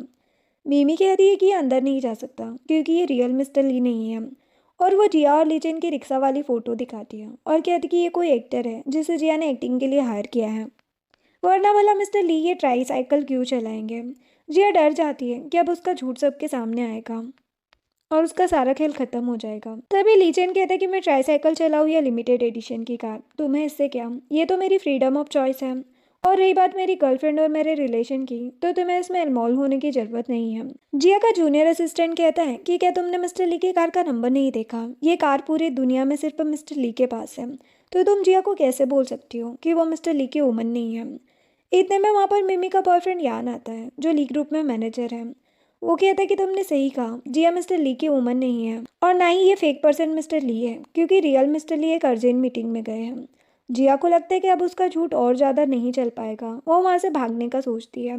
मिमी कहती है कि ये अंदर नहीं जा सकता क्योंकि ये रियल मिस्टर ली नहीं है। और वो जिया और लीचेन की रिक्शा वाली फ़ोटो दिखाती है और कहती कि ये कोई एक्टर है जिसे जिया ने एक्टिंग के लिए हायर किया है, वरना वाला मिस्टर ली ये ट्राई साइकिल क्यों चलाएंगे। जिया डर जाती है कि अब उसका झूठ सबके सामने आएगा और उसका सारा खेल खत्म हो जाएगा। तभी लीचेन कहता है कि मैं ट्राईसाइकिल चलाऊँ या लिमिटेड एडिशन की कार, तुम्हें इससे क्या, ये तो मेरी फ्रीडम ऑफ चॉइस है। और रही बात मेरी गर्लफ्रेंड और मेरे रिलेशन की, तो तुम्हें इसमें इन्वॉल्व होने की जरूरत नहीं है। जिया का जूनियर असिस्टेंट कहता है कि क्या तुमने मिस्टर ली की कार का नंबर नहीं देखा, ये कार पूरी दुनिया में सिर्फ मिस्टर ली के पास है, तो तुम जिया को कैसे बोल सकती हो कि वो मिस्टर ली की वुमन नहीं है। इतने में वहाँ पर मिमी का बॉयफ्रेंड यान आता है जो ली ग्रुप में मैनेजर है। वो कहता है कि तुमने सही कहा, जिया मिस्टर ली की वुमन नहीं है और ना ही ये फेक पर्सन मिस्टर ली है, क्योंकि रियल मिस्टर ली एक अर्जेंट मीटिंग में गए हैं। जिया को लगता है कि अब उसका झूठ और ज़्यादा नहीं चल पाएगा। वो वहाँ से भागने का सोचती है।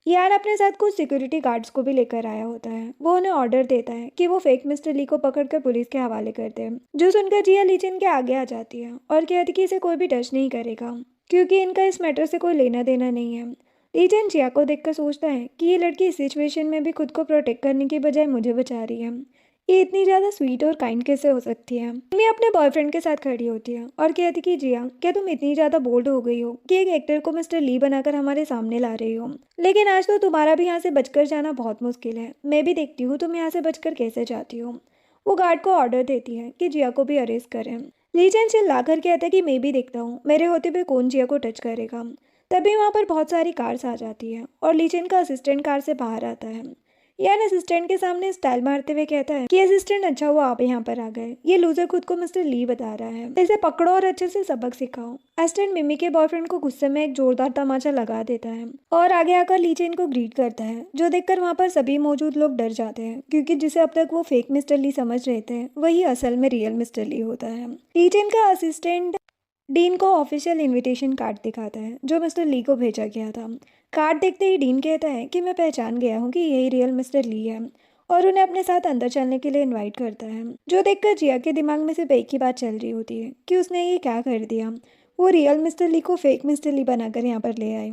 यान अपने साथ कुछ सिक्योरिटी गार्ड्स को भी लेकर आया होता है। वो उन्हें ऑर्डर देता है कि वो फेक मिस्टर ली को पकड़कर पुलिस के हवाले कर दे, जो सुनकर जिया लीचेन के आगे आ जाती है और कहती कि इसे कोई भी टच नहीं करेगा क्योंकि इनका इस मैटर से कोई लेना देना नहीं है। लीचेन जिया को देखकर सोचता है कि ये लड़की इस सिचुएशन में भी खुद को प्रोटेक्ट करने की बजाय मुझे बचा रही है। ये इतनी ज़्यादा स्वीट और काइंड कैसे हो सकती है। मैं अपने बॉयफ्रेंड के साथ खड़ी होती है और कहती कि जिया, क्या तुम इतनी ज़्यादा बोल्ड हो गई हो कि एक एक्टर को मिस्टर ली बनाकर हमारे सामने ला रही हो। लेकिन आज तो तुम्हारा भी यहाँ से बचकर जाना बहुत मुश्किल है। मैं भी देखती हूँ तुम यहाँ से बचकर कैसे जाती हो। वो गार्ड को ऑर्डर देती है कि जिया को भी अरेस्ट करें। लीचेन चिल्लाकर कहता है कि मैं भी देखता हूँ, मेरे होते हुए कौन जिया को टच करेगा। तभी वहाँ पर बहुत सारी कार्स आ जाती है और लीचेन का असिस्टेंट कार से बाहर आता है। यान असिस्टेंट के सामने स्टाइल मारते हुए कहता है कि असिस्टेंट, अच्छा हुआ आप यहाँ पर आ गए। ये लूजर खुद को मिस्टर ली बता रहा है, इसे पकड़ो और अच्छे से सबक सिखाओ। असिस्टेंट मिमी के बॉयफ्रेंड को गुस्से में एक जोरदार तमाचा लगा देता है और आगे आकर लीचेन को ग्रीट करता है, जो देखकर वहाँ पर सभी मौजूद लोग डर जाते हैं क्योंकि जिसे अब तक वो फेक मिस्टर ली समझ रहे थे, वही असल में रियल मिस्टर ली होता है। लीचेन का असिस्टेंट डीन को ऑफिशियल इनविटेशन कार्ड दिखाता है जो मिस्टर ली को भेजा गया था। कार्ड देखते ही डीन कहता है कि मैं पहचान गया हूँ कि यही रियल मिस्टर ली है और उन्हें अपने साथ अंदर चलने के लिए इनवाइट करता है, जो देखकर जिया के दिमाग में सिर्फ एक ही बात चल रही होती है कि उसने ये क्या कर दिया। वो रियल मिस्टर ली को फेक मिस्टर ली बनाकर यहाँ पर ले आए।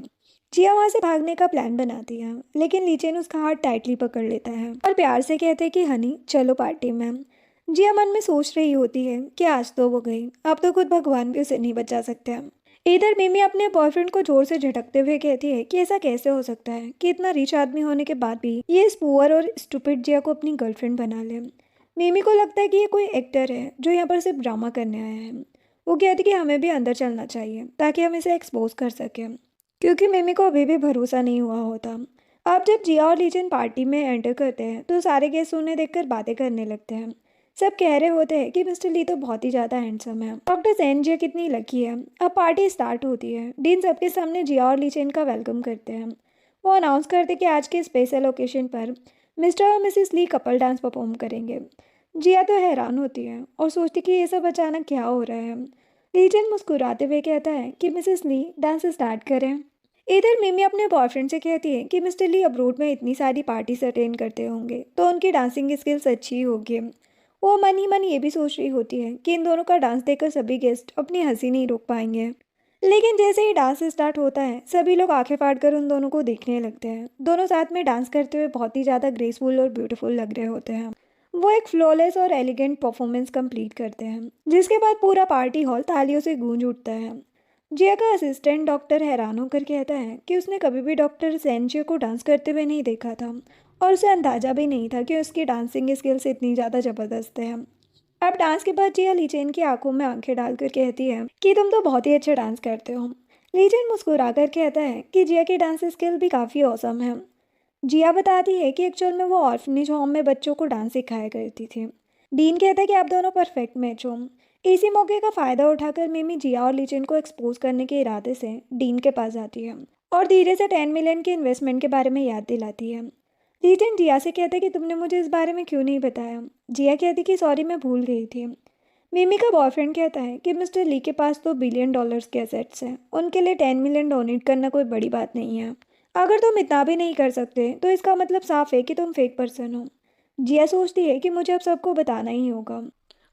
जिया वहाँ से भागने का प्लान बनाती है, लेकिन लीचेन उसका हाथ टाइटली पकड़ लेता है और प्यार से कहते हैं कि हनी चलो पार्टी में। जिया मन में सोच रही होती है कि आज तो वो गई, अब तो खुद भगवान भी उसे नहीं बचा सकते। इधर मिमी अपने बॉयफ्रेंड को जोर से झटकते हुए कहती है कि ऐसा कैसे हो सकता है कि इतना रिच आदमी होने के बाद भी ये इस पुअर और स्टूपिड जिया को अपनी गर्लफ्रेंड बना ले। मिमी को लगता है कि ये कोई एक्टर है जो यहाँ पर सिर्फ ड्रामा करने आया है। वो कहती कि हमें भी अंदर चलना चाहिए ताकि हम इसे एक्सपोज कर सकें, क्योंकि मिमी को अभी भी भरोसा नहीं हुआ होता। अब जब जिया और लीचेन पार्टी में एंटर करते हैं तो सारे गेस्ट उन्हें देखकर बातें करने लगते हैं। सब कह रहे होते हैं कि मिस्टर ली तो बहुत ही ज़्यादा हैंडसम है, डॉक्टर सैन जिया कितनी लकी है। अब पार्टी स्टार्ट होती है। डीन सबके सामने जिया और लीचेन का वेलकम करते हैं। वो अनाउंस करते कि आज के स्पेशल ओकेशन पर मिस्टर और Mrs Lee couple dance perform करेंगे। जिया तो हैरान होती है और सोचती कि ये सब अचानक क्या हो रहा है। लीचेन मुस्कुराते हुए कहता है कि मिसेस ली डांस स्टार्ट करें। इधर मिमी अपने बॉयफ्रेंड से कहती है कि मिस्टर ली अब्रोड में इतनी सारी पार्टीज अटेंड करते होंगे तो उनकी डांसिंग स्किल्स अच्छी होगी। वो मन ही मन ये भी सोच रही होती है कि इन दोनों का डांस देखकर सभी गेस्ट अपनी हंसी नहीं रोक पाएंगे। लेकिन जैसे ही डांस स्टार्ट होता है सभी लोग आंखें फाड़ कर उन दोनों को देखने लगते हैं। दोनों साथ में डांस करते हुए बहुत ही ज़्यादा ग्रेसफुल और ब्यूटीफुल लग रहे होते हैं। वो एक फ्लॉलेस और एलिगेंट परफॉर्मेंस कंप्लीट करते हैं, जिसके बाद पूरा पार्टी हॉल तालियों से गूंज उठता है। जिया का असिस्टेंट डॉक्टर हैरान होकर कहता है कि उसने कभी भी डॉक्टर सैन जिया को डांस करते हुए नहीं देखा था और उसे अंदाजा भी नहीं था कि उसकी डांसिंग स्किल्स इतनी ज़्यादा ज़बरदस्त है। अब डांस के बाद जिया लीचेन की आंखों में आंखें डालकर कहती है कि तुम तो बहुत ही अच्छा डांस करते हो। लीजेंड मुस्कुरा कर कहता है कि जिया की डांस स्किल भी काफ़ी औसम है। जिया बताती है कि एक्चुअल में वो ऑर्फनेज होम में बच्चों को डांस सिखाया करती थी। डीन कहता है कि आप दोनों परफेक्ट मैच हो। इसी मौके का फ़ायदा उठाकर मिमी जिया और लीजेंड को एक्सपोज करने के इरादे से डीन के पास जाती है और धीरे से 10 मिलियन के इन्वेस्टमेंट के बारे में याद दिलाती है। लीजेंड जिया से कहता है कि तुमने मुझे इस बारे में क्यों नहीं बताया। जिया कहती कि सॉरी, मैं भूल गई थी। मिमी का बॉयफ्रेंड कहता है कि मिस्टर ली के पास तो बिलियन डॉलर्स के एसेट्स हैं, उनके लिए 10 मिलियन डोनेट करना कोई बड़ी बात नहीं है। अगर तुम इतना भी नहीं कर सकते तो इसका मतलब साफ है कि तुम फेक पर्सन हो। जिया सोचती है कि मुझे अब सबको बताना ही होगा।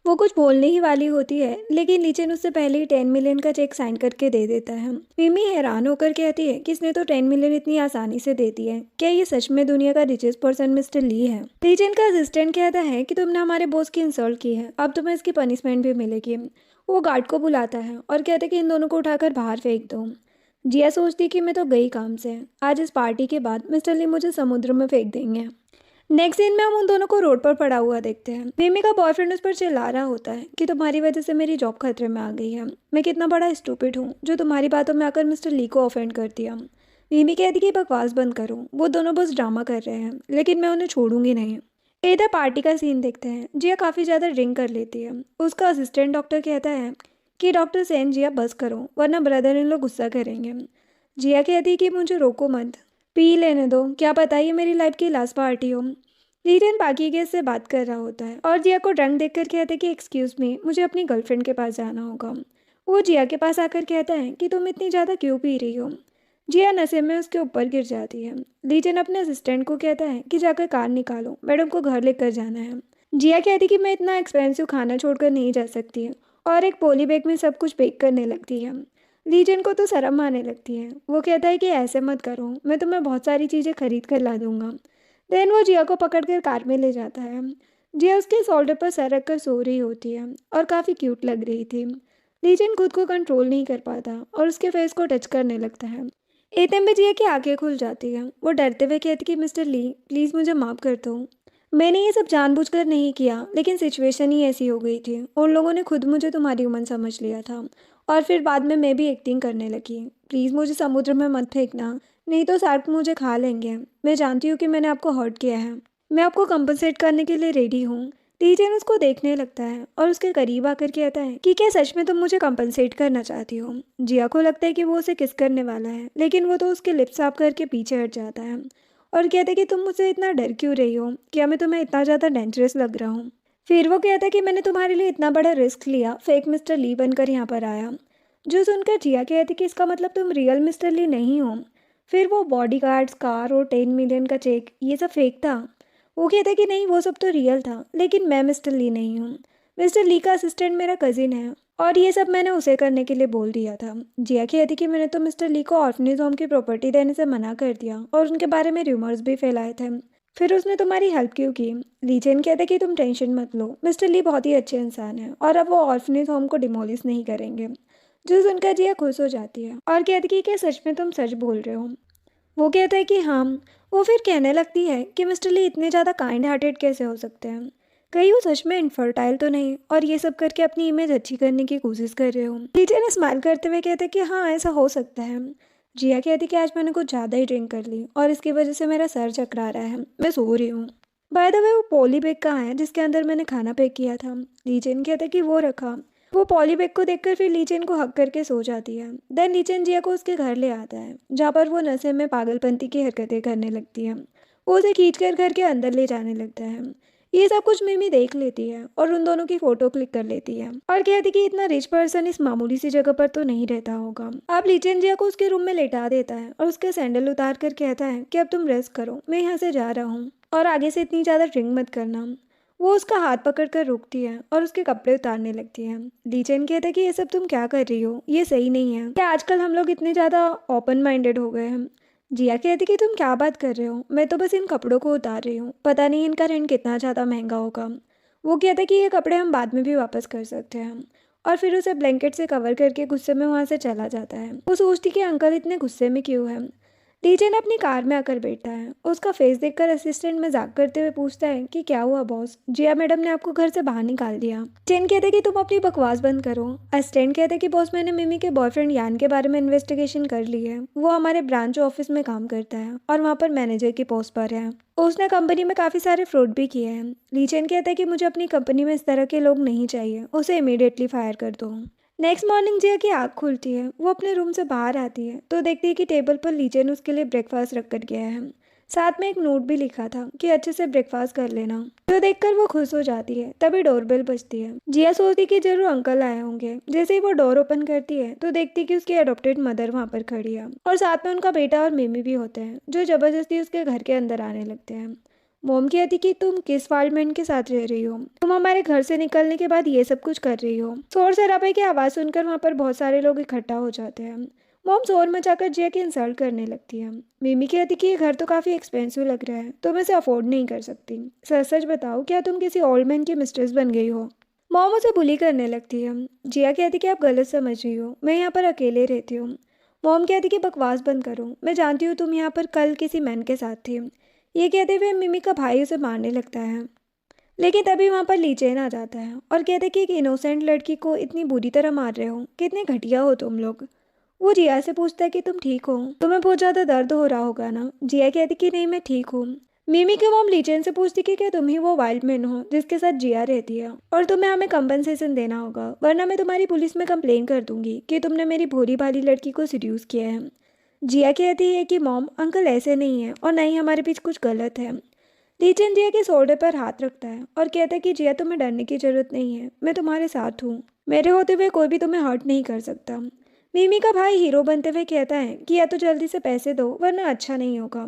वो कुछ बोलने ही वाली होती है लेकिन लीचेन उससे पहले ही 10 मिलियन का चेक साइन करके दे देता है। मिमी हैरान होकर कहती है कि इसने तो 10 मिलियन इतनी आसानी से दे दी है, क्या ये सच में दुनिया का रिचेस्ट पर्सन मिस्टर ली है। लीचेन का असिस्टेंट कहता है कि तुमने हमारे बॉस की इंसल्ट की है, अब तुम्हें इसकी पनिशमेंट भी मिलेगी। वो गार्ड को बुलाता है और कहता है कि इन दोनों को उठाकर बाहर फेंक दो। जिया सोचती कि मैं तो गई काम से, आज इस पार्टी के बाद मिस्टर ली मुझे समुद्र में फेंक देंगे। नेक्स्ट सीन में हम उन दोनों को रोड पर पड़ा हुआ देखते हैं। मिमी का बॉयफ्रेंड उस पर चिल्ला रहा होता है कि तुम्हारी वजह से मेरी जॉब खतरे में आ गई है, मैं कितना बड़ा स्टूपिड हूँ जो तुम्हारी बातों में आकर मिस्टर ली को ऑफेंड कर दिया। मिमी कहती कि बकवास बंद करो, वो दोनों बस ड्रामा कर रहे हैं, लेकिन मैं उन्हें छोड़ूंगी नहीं। इधर पार्टी का सीन देखते हैं। जिया काफ़ी ज़्यादा ड्रिंक कर लेती है। उसका असिस्टेंट डॉक्टर कहता है कि डॉक्टर सेन, जिया बस करो वरना ब्रदर इन लोग गुस्सा करेंगे। जिया कहती कि मुझे रोको मत, पी लेने दो, क्या पता ये मेरी लाइफ की लास्ट पार्टी हो। लीजन बाकी गेस्ट से बात कर रहा होता है और जिया को ड्रंक देखकर कहते हैं कि एक्सक्यूज़ मी, मुझे अपनी गर्लफ्रेंड के पास जाना होगा। वो जिया के पास आकर कहता है कि तुम इतनी ज़्यादा क्यों पी रही हो। जिया नशे में उसके ऊपर गिर जाती है। लीजन अपने असिस्टेंट को कहता है कि जाकर कार निकालो, मैडम को घर लेकर जाना है। जिया कहती कि मैं इतना एक्सपेंसिव खाना छोड़कर नहीं जा सकती और एक पोली बैग में सब कुछ पैक करने लगती है। लीजन को तो शर्म आने लगती है। वो कहता है कि ऐसे मत करो, मैं तुम्हें बहुत सारी चीज़ें खरीद कर ला दूंगा। देन वो जिया को पकड़कर कार में ले जाता है। जिया उसके शोल्डर पर सर रखकर सो रही होती है और काफ़ी क्यूट लग रही थी। लीजन खुद को कंट्रोल नहीं कर पाता और उसके फेस को टच करने लगता है। इतने में जिया की आंखें खुल जाती है। वो डरते हुए कहती कि मिस्टर ली, प्लीज़ मुझे माफ़ कर दो, मैंने ये सब जानबूझकर नहीं किया, लेकिन सिचुएशन ही ऐसी हो गई थी। उन लोगों ने खुद मुझे तुम्हारी उम्र समझ लिया था और फिर बाद में मैं भी एक्टिंग करने लगी। प्लीज़ मुझे समुद्र में मत फेंकना, नहीं तो शार्क मुझे खा लेंगे। मैं जानती हूँ कि मैंने आपको हर्ट किया है, मैं आपको कंपनसेट करने के लिए रेडी हूँ। टीचर उसको देखने लगता है और उसके करीब आकर कहता है कि क्या सच में तुम मुझे कंपनसेट करना चाहती हो। जिया को लगता है कि वो उसे किस करने वाला है, लेकिन वो तो उसके लिप्स साफ करके पीछे हट जाता है और कहते कि तुम मुझसे इतना डर क्यों रही हो, क्या मैं तुम्हें इतना ज़्यादा डेंजरस लग रहा हूँ। फिर वो कहता कि मैंने तुम्हारे लिए इतना बड़ा रिस्क लिया, फेक मिस्टर ली बनकर यहाँ पर आया। जो सुनकर जिया कहती कि इसका मतलब तुम रियल मिस्टर ली नहीं हो। फिर वो बॉडीगार्ड्स, कार और 10 मिलियन का चेक, ये सब फेक था। वो कहता कि नहीं, वो सब तो रियल था, लेकिन मैं मिस्टर ली नहीं हूँ। मिस्टर ली का असिस्टेंट मेरा कजिन है और ये सब मैंने उसे करने के लिए बोल दिया था। जिया कहती कि मैंने तो मिस्टर ली को ऑर्फनेज होम की प्रॉपर्टी देने से मना कर दिया और उनके बारे में रूमर्स भी फैलाए थे। फिर उसने तुम्हारी हेल्प क्यों की। लीजेन कहता कि तुम टेंशन मत लो, मिस्टर ली बहुत ही अच्छे इंसान हैं और अब वो ऑर्फनेज होम को डिमोलिश नहीं करेंगे। जो सुनकर जिया खुश हो जाती है और कहती कि क्या सच में तुम सच बोल रहे हो। वो कहता है कि हाँ। वो फिर कहने लगती है कि मिस्टर ली इतने ज़्यादा काइंड हार्टेड कैसे हो सकते हैं, कहीं वो सच में इनफर्टाइल तो नहीं और ये सब करके अपनी इमेज अच्छी करने की कोशिश कर रहे हो। टीचर ने स्माइल करते हुए कहते कि हाँ, ऐसा हो सकता है। जिया कहती कि आज मैंने कुछ ज़्यादा ही ड्रिंक कर ली और इसकी वजह से मेरा सर चकरा रहा है, मैं सो रही हूँ। बाय द वे, वो पॉली बैग कहाँ है जिसके अंदर मैंने खाना पैक किया था। लीचेन कहता कि वो रखा। वो पॉली बैग को देखकर फिर लीचेन को हक करके सो जाती है। देन लीचेन जिया को उसके घर ले आता है जहाँ पर वो नशे में पागलपंती की हरकतें करने लगती है। वो उसे खींचकर घर के अंदर ले जाने लगता है। ये सब कुछ मिमी देख लेती है और उन दोनों की फोटो क्लिक कर लेती है और कहती कि इतना रिच पर्सन इस मामूली सी जगह पर तो नहीं रहता होगा। अब लीचेन जिया को उसके रूम में लेटा देता है और उसके सैंडल उतार कर कहता है कि अब तुम रेस्ट करो, मैं यहाँ से जा रहा हूँ और आगे से इतनी ज़्यादा ड्रिंक मत करना। वो उसका हाथ पकड़कर रोकती है और उसके कपड़े उतारने लगती है। लीचेन कहता है कि ये सब तुम क्या कर रही हो, ये सही नहीं है, क्या आजकल हम लोग इतने ज़्यादा ओपन माइंडेड हो गए हैं। जिया कहती कि तुम क्या बात कर रहे हो, मैं तो बस इन कपड़ों को उतार रही हूँ, पता नहीं इनका रेंट कितना ज़्यादा महंगा होगा। वो कहता है कि ये कपड़े हम बाद में भी वापस कर सकते हैं और फिर उसे ब्लैंकेट से कवर करके गुस्से में वहाँ से चला जाता है। वो सोचती कि अंकल इतने गुस्से में क्यों है। लीचेन अपनी कार में आकर बैठता है। उसका फेस देखकर असिस्टेंट मजाक करते हुए पूछता है कि क्या हुआ बॉस, जिया मैडम ने आपको घर से बाहर निकाल दिया। चेन कहते हैं कि तुम अपनी बकवास बंद करो। असिस्टेंट कहते हैं कि बॉस मैंने मिमी के बॉयफ्रेंड यान के बारे में इन्वेस्टिगेशन कर ली है। वो हमारे ब्रांच ऑफिस में काम करता है और वहाँ पर मैनेजर की पोस्ट पर है। उसने कंपनी में काफ़ी सारे फ्रॉड भी किए हैं। लीचेन कहते हैं कि मुझे अपनी कंपनी में इस तरह के लोग नहीं चाहिए, उसे इमीडिएटली फायर कर दो। नेक्स्ट मॉर्निंग जिया की आँख खुलती है। वो अपने रूम से बाहर आती है तो देखती है कि टेबल पर लीचेन उसके लिए ब्रेकफास्ट रख कर गया है। साथ में एक नोट भी लिखा था कि अच्छे से ब्रेकफास्ट कर लेना। तो देखकर वो खुश हो जाती है। तभी डोरबेल बजती है। जिया सोचती कि जरूर अंकल आए होंगे। जैसे ही वो डोर ओपन करती है तो देखती कि उसकी अडॉप्टेड मदर वहाँ पर खड़ी है और साथ में उनका बेटा और मिमी भी होते हैं, जो जबरदस्ती उसके घर के अंदर आने लगते हैं। मोम कहती कि तुम किस फाल्टमैन के साथ रह रही हो, तुम हमारे घर से निकलने के बाद ये सब कुछ कर रही हो। शोर शराबे की आवाज़ सुनकर वहाँ पर बहुत सारे लोग इकट्ठा हो जाते हैं। मोम शोर मचाकर जिया की इंसल्ट करने लगती है। मिमी कहती कि ये घर तो काफ़ी एक्सपेंसिव लग रहा है, तुम इसे अफोर्ड नहीं कर सकती। सच सच बताओ, क्या तुम किसी ओल्ड मैन की मिस्ट्रेस बन गई हो। मोम उसे बुली करने लगती है। जिया कहती कि आप गलत समझ रही हो, मैं यहाँ पर अकेले रहती हूँ। मोम कहती कि बकवास बंद करो, मैं जानती हूँ तुम यहाँ पर कल किसी मैन के साथ थी। ये कहते हुए मिमी का भाई उसे मारने लगता है। लेकिन तभी वहाँ पर लीचेन आ जाता है और कहते कि एक इनोसेंट लड़की को इतनी बुरी तरह मार रहे हो, कितने घटिया हो तुम लोग। वो जिया से पूछता है कि तुम ठीक हो, तुम्हें बहुत ज़्यादा दर्द हो रहा होगा ना। जिया कहती कि नहीं, मैं ठीक हूँ। मिमी की मॉम लीचेन से पूछती कि क्या तुम ही वो वाइल्ड मैन हो जिसके साथ जिया रहती है, और तुम्हें हमें कंपनसेशन देना होगा, वरना मैं तुम्हारी पुलिस में कंप्लेन कर दूंगी कि तुमने मेरी भोली भाली लड़की को सीड्यूस किया है। जिया कहती है कि मॉम, अंकल ऐसे नहीं है और ना ही हमारे बीच कुछ गलत है। लीचेन जिया के शोल्डर पर हाथ रखता है और कहता है कि जिया तुम्हें डरने की जरूरत नहीं है, मैं तुम्हारे साथ हूँ। मेरे होते हुए कोई भी तुम्हें हर्ट नहीं कर सकता। मिमी का भाई हीरो बनते हुए कहता है कि या तो जल्दी से पैसे दो वरना अच्छा नहीं होगा।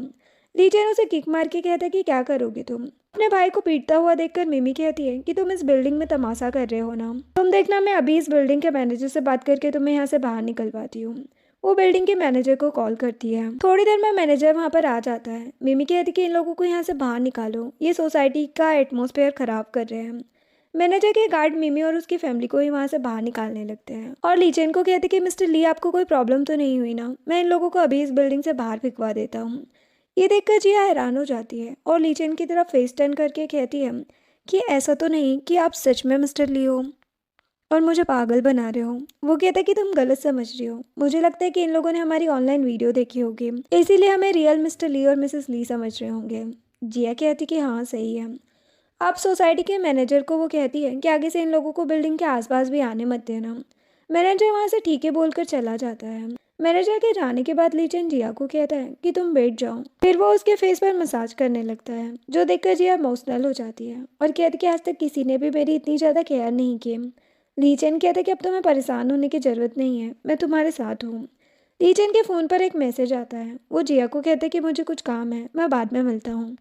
लीचेन उसे किक मार के कहता है कि क्या करोगे तुम। अपने भाई को पीटता हुआ देखकर मिमी कहती है कि तुम इस बिल्डिंग में तमाशा कर रहे हो ना, तुम देखना मैं अभी इस बिल्डिंग के मैनेजर से बात करके तुम्हें यहाँ से बाहर निकलवाती हूँ। वो बिल्डिंग के मैनेजर को कॉल करती है। थोड़ी देर में मैनेजर वहाँ पर आ जाता है। मिमी कहती है कि इन लोगों को यहाँ से बाहर निकालो, ये सोसाइटी का एटमॉस्फेयर खराब कर रहे हैं। मैनेजर के गार्ड मिमी और उसकी फैमिली को ही वहाँ से बाहर निकालने लगते हैं और लीचेन को कहते कि मिस्टर ली, आपको कोई प्रॉब्लम तो नहीं हुई ना, मैं इन लोगों को अभी इस बिल्डिंग से बाहर फिकवा देता हूँ। ये देखकर जिया हैरान हो जाती है और लीचेन की तरफ फेस टर्न करके कहती है कि ऐसा तो नहीं कि आप सच में मिस्टर ली हो और मुझे पागल बना रहे हो। वो कहता है कि तुम गलत समझ रही हो, मुझे लगता है कि इन लोगों ने हमारी ऑनलाइन वीडियो देखी होगी, इसीलिए हमें रियल मिस्टर ली और मिसेस ली समझ रहे होंगे। जिया कहती कि हाँ सही है। अब सोसाइटी के मैनेजर को वो कहती है कि आगे से इन लोगों को बिल्डिंग के आसपास भी आने मत देना। मैनेजर वहाँ से ठीक है बोलकर चला जाता है। मैनेजर के जाने के बाद लीचेन जिया को कहता है कि तुम बैठ जाओ। फिर वो उसके फेस पर मसाज करने लगता है, जो देखकर जिया इमोशनल हो जाती है और कहती कि आज तक किसी ने भी मेरी इतनी ज़्यादा केयर नहीं की। लीचेन कहता है कि अब तुम्हें परेशान होने की ज़रूरत नहीं है, मैं तुम्हारे साथ हूँ। लीचेन के फ़ोन पर एक मैसेज आता है। वो जिया को कहता है कि मुझे कुछ काम है, मैं बाद में मिलता हूँ।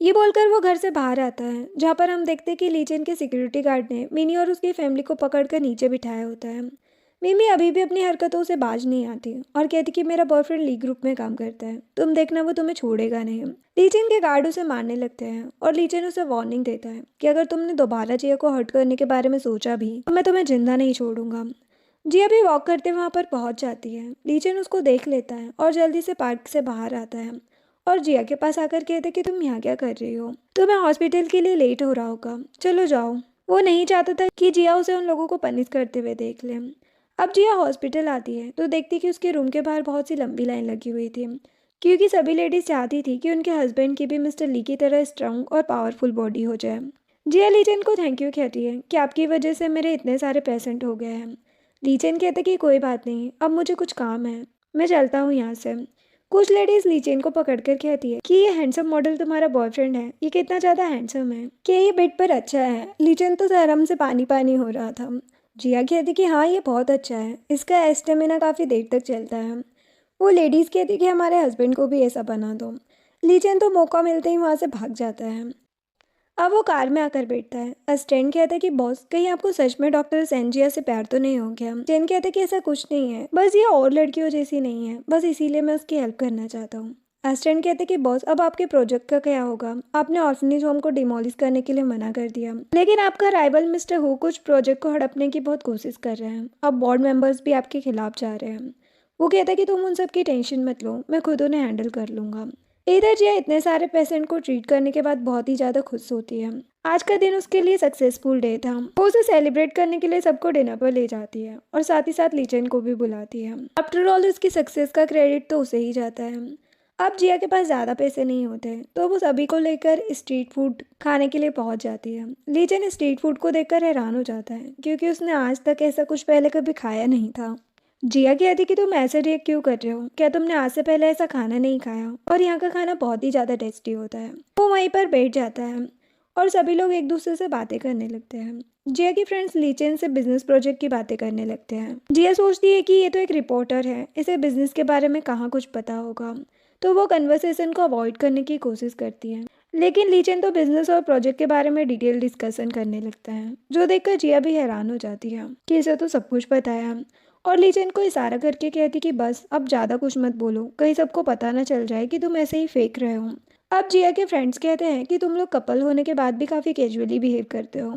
ये बोलकर वो घर से बाहर आता है, जहाँ पर हम देखते हैं कि लीचेन के सिक्योरिटी गार्ड ने मिनी और उसकी फैमिली को पकड़कर नीचे बिठाया होता है। मिमी अभी भी अपनी हरकतों से बाज नहीं आती और कहती कि मेरा बॉयफ्रेंड ली ग्रुप में काम करता है, तुम देखना वो तुम्हें छोड़ेगा नहीं। लीचेन के गार्ड उसे मारने लगते हैं और लीचेन उसे वार्निंग देता है कि अगर तुमने दोबारा जिया को हर्ट करने के बारे में सोचा भी तो मैं तुम्हें जिंदा नहीं छोड़ूंगा। जिया भी वॉक करते वहाँ पर पहुँच जाती है। लीचेन उसको देख लेता है और जल्दी से पार्क से बाहर आता है और जिया के पास आकर कहते कि तुम यहाँ क्या कर रही हो, तुम्हें हॉस्पिटल के लिए लेट हो रहा होगा, चलो जाओ। वो नहीं चाहता था कि जिया उसे उन लोगों को पनिश करते हुए देख ले। अब जिया हॉस्पिटल आती है तो देखती कि उसके रूम के बाहर बहुत सी लंबी लाइन लगी हुई थी, क्योंकि सभी लेडीज चाहती थी कि उनके हस्बैंड की भी मिस्टर ली की तरह स्ट्रांग और पावरफुल बॉडी हो जाए। जिया लीचेन को थैंक यू कहती है कि आपकी वजह से मेरे इतने सारे पेशेंट हो गए हैं। लीचेन कहते कि कोई बात नहीं, अब मुझे कुछ काम है, मैं चलता हूँ यहाँ से। कुछ लेडीज लीचेन को पकड़कर कहती है कि ये हैंडसम मॉडल तुम्हारा बॉयफ्रेंड है, ये कितना ज्यादा हैंडसम है, कि ये बेड पर अच्छा है। लीचेन तो शर्म से पानी पानी हो रहा था। जिया कहती कि हाँ ये बहुत अच्छा है, इसका एस्टेमिना काफ़ी देर तक चलता है। वो लेडीज़ कहती कि हमारे हस्बैंड को भी ऐसा बना दो। लीचेन तो मौका मिलते ही वहाँ से भाग जाता है। अब वो कार में आकर बैठता है। असिस्टेंट कहता है कि बॉस, कहीं आपको सच में डॉक्टर सेंजिया से प्यार तो नहीं हो गया। जेन कहता है कि ऐसा कुछ नहीं है, बस ये और लड़कियों जैसी नहीं है, बस इसीलिए मैं उसकी हेल्प करना चाहता हूँ। असिस्टेंट कहते हैं कि बॉस, अब आपके प्रोजेक्ट का क्या होगा, आपने ऑर्फनेज होम को डिमोलिश करने के लिए मना कर दिया, लेकिन आपका राइवल मिस्टर हु कुछ प्रोजेक्ट को हड़पने की बहुत कोशिश कर रहे हैं। अब बोर्ड मेंबर्स भी आपके खिलाफ जा रहे हैं। वो कहता है कि तुम उन सब की टेंशन मत लो, मैं खुद उन्हें हैंडल कर लूँगा। इधर जिया इतने सारे पेशेंट को ट्रीट करने के बाद बहुत ही ज़्यादा खुश होती है। आज का दिन उसके लिए सक्सेसफुल डे था। वो उसे सेलिब्रेट करने के लिए सबको डिनर पर ले जाती है और साथ ही साथ लीचेन को भी बुलाती है। आफ्टर ऑल उसकी सक्सेस का क्रेडिट तो उसे ही जाता है। अब जिया के पास ज़्यादा पैसे नहीं होते तो वो सभी को लेकर स्ट्रीट फूड खाने के लिए पहुंच जाती है। लीचेन स्ट्रीट फूड को देखकर हैरान हो जाता है क्योंकि उसने आज तक ऐसा कुछ पहले कभी खाया नहीं था। जिया कहती कि तुम ऐसे रिएक्ट क्यों कर रहे हो, क्या तुमने आज से पहले ऐसा खाना नहीं खाया, और यहाँ का खाना बहुत ही ज़्यादा टेस्टी होता है। वो वहीं पर बैठ जाता है और सभी लोग एक दूसरे से बातें करने लगते हैं। जिया की फ्रेंड्स लीचेन से बिजनेस प्रोजेक्ट की बातें करने लगते हैं। जिया सोचती है कि ये तो एक रिपोर्टर है, इसे बिजनेस के बारे में कहाँ कुछ पता होगा, तो वो कन्वर्सेशन को अवॉइड करने की कोशिश करती है। लेकिन लीचेन तो बिजनेस और प्रोजेक्ट के बारे में डिटेल डिस्कशन करने लगता है, जो देखकर जिया भी हैरान हो जाती है कि इसे तो सब कुछ पता है। और लीचेन को इशारा करके कहती कि बस अब ज़्यादा कुछ मत बोलो, कहीं सबको पता ना चल जाए कि तुम ऐसे ही फेंक रहे हो। अब जिया के फ्रेंड्स कहते हैं कि तुम लोग कपल होने के बाद भी काफ़ी कैजुअली बिहेव करते हो,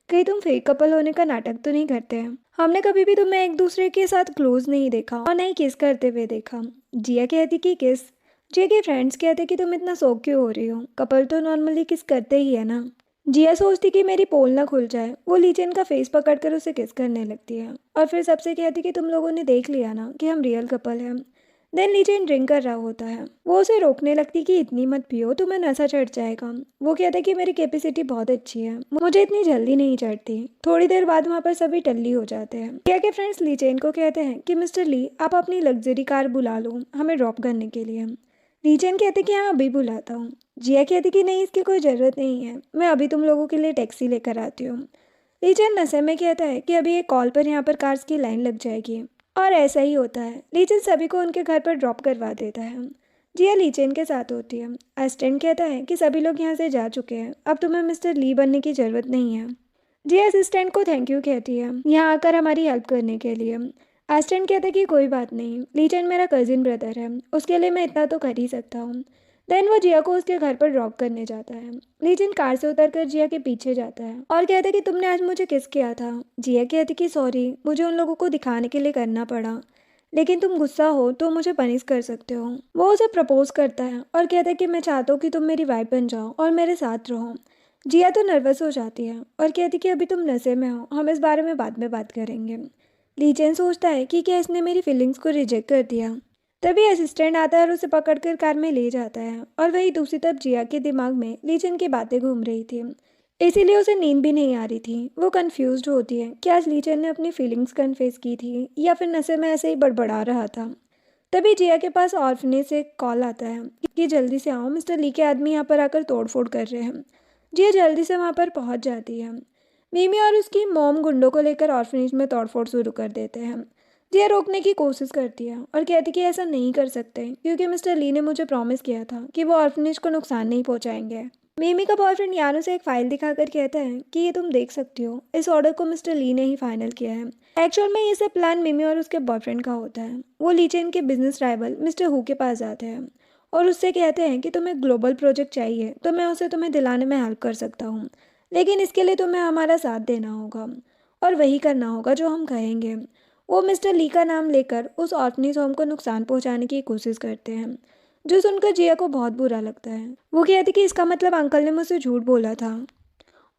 कहीं तुम फेक कपल होने का नाटक तो नहीं करते हैं। हमने कभी भी तुम्हें एक दूसरे के साथ क्लोज नहीं देखा और नहीं किस करते हुए देखा। जिया कहती कि किस। जिया के फ्रेंड्स कहते कि तुम इतना शौक क्यों हो रही हो, कपल तो नॉर्मली किस करते ही है ना। जिया सोचती कि मेरी पोल ना खुल जाए। वो लीचेन का फेस पकड़कर उसे किस करने लगती है और फिर सबसे कहती कि तुम लोगों ने देख लिया ना कि हम रियल कपल हैं। देन लीचेन ड्रिंक कर रहा होता है। वो उसे रोकने लगती कि इतनी मत पियो, तुम्हें नशा चढ़ जाएगा। वो कहता है कि मेरी कैपेसिटी बहुत अच्छी है, मुझे इतनी जल्दी नहीं चढ़ती। थोड़ी देर बाद वहाँ पर सभी टल्ली हो जाते हैं। जिया के फ्रेंड्स लीचेन को कहते हैं कि मिस्टर ली आप अपनी लग्जरी कार बुला लो हमें ड्रॉप करने के लिए। लीचेन कहते कि हाँ अभी बुलाता हूँ। जिया कहती कि नहीं इसकी कोई ज़रूरत नहीं है, मैं अभी तुम लोगों के लिए टैक्सी लेकर आती हूँ। लीचेन नशे में कहता है कि अभी एक कॉल पर यहाँ पर कार्स की लाइन लग जाएगी, और ऐसा ही होता है। लीचेन सभी को उनके घर पर ड्रॉप करवा देता है। जिया लीचेन के साथ होती है। असिस्टेंट कहता है कि सभी लोग यहाँ से जा चुके हैं, अब तुम्हें मिस्टर ली बनने की ज़रूरत नहीं है। जिया असिस्टेंट को थैंक यू कहती है यहाँ आकर हमारी हेल्प करने के लिए। असिस्टेंट कहता है कि कोई बात नहीं, लीचेन मेरा कजिन ब्रदर है, उसके लिए मैं इतना तो कर ही सकता हूँ। देन वो जिया को उसके घर पर ड्रॉप करने जाता है। लीचेन कार से उतरकर जिया के पीछे जाता है और कहता है कि तुमने आज मुझे किस किया था। जिया कहती कि सॉरी, मुझे उन लोगों को दिखाने के लिए करना पड़ा, लेकिन तुम गुस्सा हो तो मुझे पनिश कर सकते हो। वो उसे प्रपोज करता है और कहता है कि मैं चाहता हूँ कि तुम मेरी वाइफ बन जाओ और मेरे साथ रहो। जिया तो नर्वस हो जाती है और कहती कि अभी तुम नशे में हो, हम इस बारे में बाद में बात करेंगे। लीचेन सोचता है कि क्या इसने मेरी फीलिंग्स को रिजेक्ट कर दिया। तभी असिस्टेंट आता है और उसे पकड़कर कार में ले जाता है, और वहीं दूसरी तरफ जिया के दिमाग में लीचेन की बातें घूम रही थी, इसीलिए उसे नींद भी नहीं आ रही थी। वो कंफ्यूज्ड होती है कि आज लीचेन ने अपनी फीलिंग्स कन्फेस की थी या फिर नशे में ऐसे ही बड़बड़ा रहा था। तभी जिया के पास ऑर्फनेज से कॉल आता है कि जल्दी से आओ, मिस्टर ली के आदमी यहाँ पर आकर तोड़फोड़ कर रहे हैं। जिया जल्दी से वहाँ पर पहुँच जाती है। मिमी और उसकी मॉम गुंडों को लेकर ऑर्फनेज में तोड़फोड़ शुरू कर देते हैं। जिया रोकने की कोशिश करती है और कहती कि ऐसा नहीं कर सकते क्योंकि मिस्टर ली ने मुझे प्रॉमिस किया था कि वो ऑर्फनेज को नुकसान नहीं पहुंचाएंगे। मिमी का बॉयफ्रेंड यानो से एक फाइल दिखाकर कहता है कि ये तुम देख सकती हो, इस ऑर्डर को मिस्टर ली ने ही फाइनल किया है। एक्चुअल में ये सब प्लान मिमी और उसके बॉयफ्रेंड का होता है। वो लीचेन के बिजनेस राइवल मिस्टर हु के पास जाते हैं और उससे कहते हैं कि तुम्हें ग्लोबल प्रोजेक्ट चाहिए तो मैं उसे तुम्हें दिलाने में हेल्प कर सकता हूँ, लेकिन इसके लिए तुम्हें हमारा साथ देना होगा और वही करना होगा जो हम कहेंगे। वो मिस्टर ली का नाम लेकर उस ऑर्फनेज होम को नुकसान पहुंचाने की कोशिश करते हैं, जो सुनकर जिया को बहुत बुरा लगता है। वो कहती कि इसका मतलब अंकल ने मुझसे झूठ बोला था,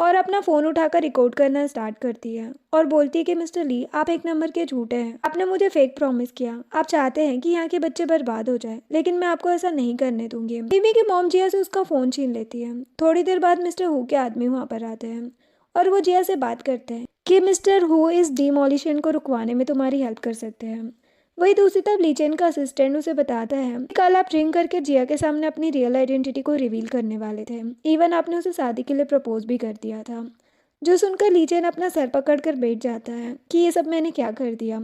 और अपना फ़ोन उठाकर रिकॉर्ड करना स्टार्ट करती है और बोलती है कि मिस्टर ली आप एक नंबर के झूठे हैं, आपने मुझे फेक प्रॉमिस किया, आप चाहते हैं कि यहाँ के बच्चे बर्बाद हो जाए, लेकिन मैं आपको ऐसा नहीं करने दूंगी। बीवी की मॉम जिया से उसका फ़ोन छीन लेती है। थोड़ी देर बाद मिस्टर हु के आदमी वहाँ पर आते हैं और वो जिया से बात करते हैं कि मिस्टर हु इस डिमोलिशन को रुकवाने में तुम्हारी हेल्प कर सकते हैं। वही दूसरी तरफ लीचेन का असिस्टेंट उसे बताता है कि कल आप ड्रिंक करके जिया के सामने अपनी रियल आइडेंटिटी को रिवील करने वाले थे, इवन आपने उसे शादी के लिए प्रपोज भी कर दिया था। जो सुनकर लीचेन अपना सर पकड़कर बैठ जाता है कि ये सब मैंने क्या कर दिया,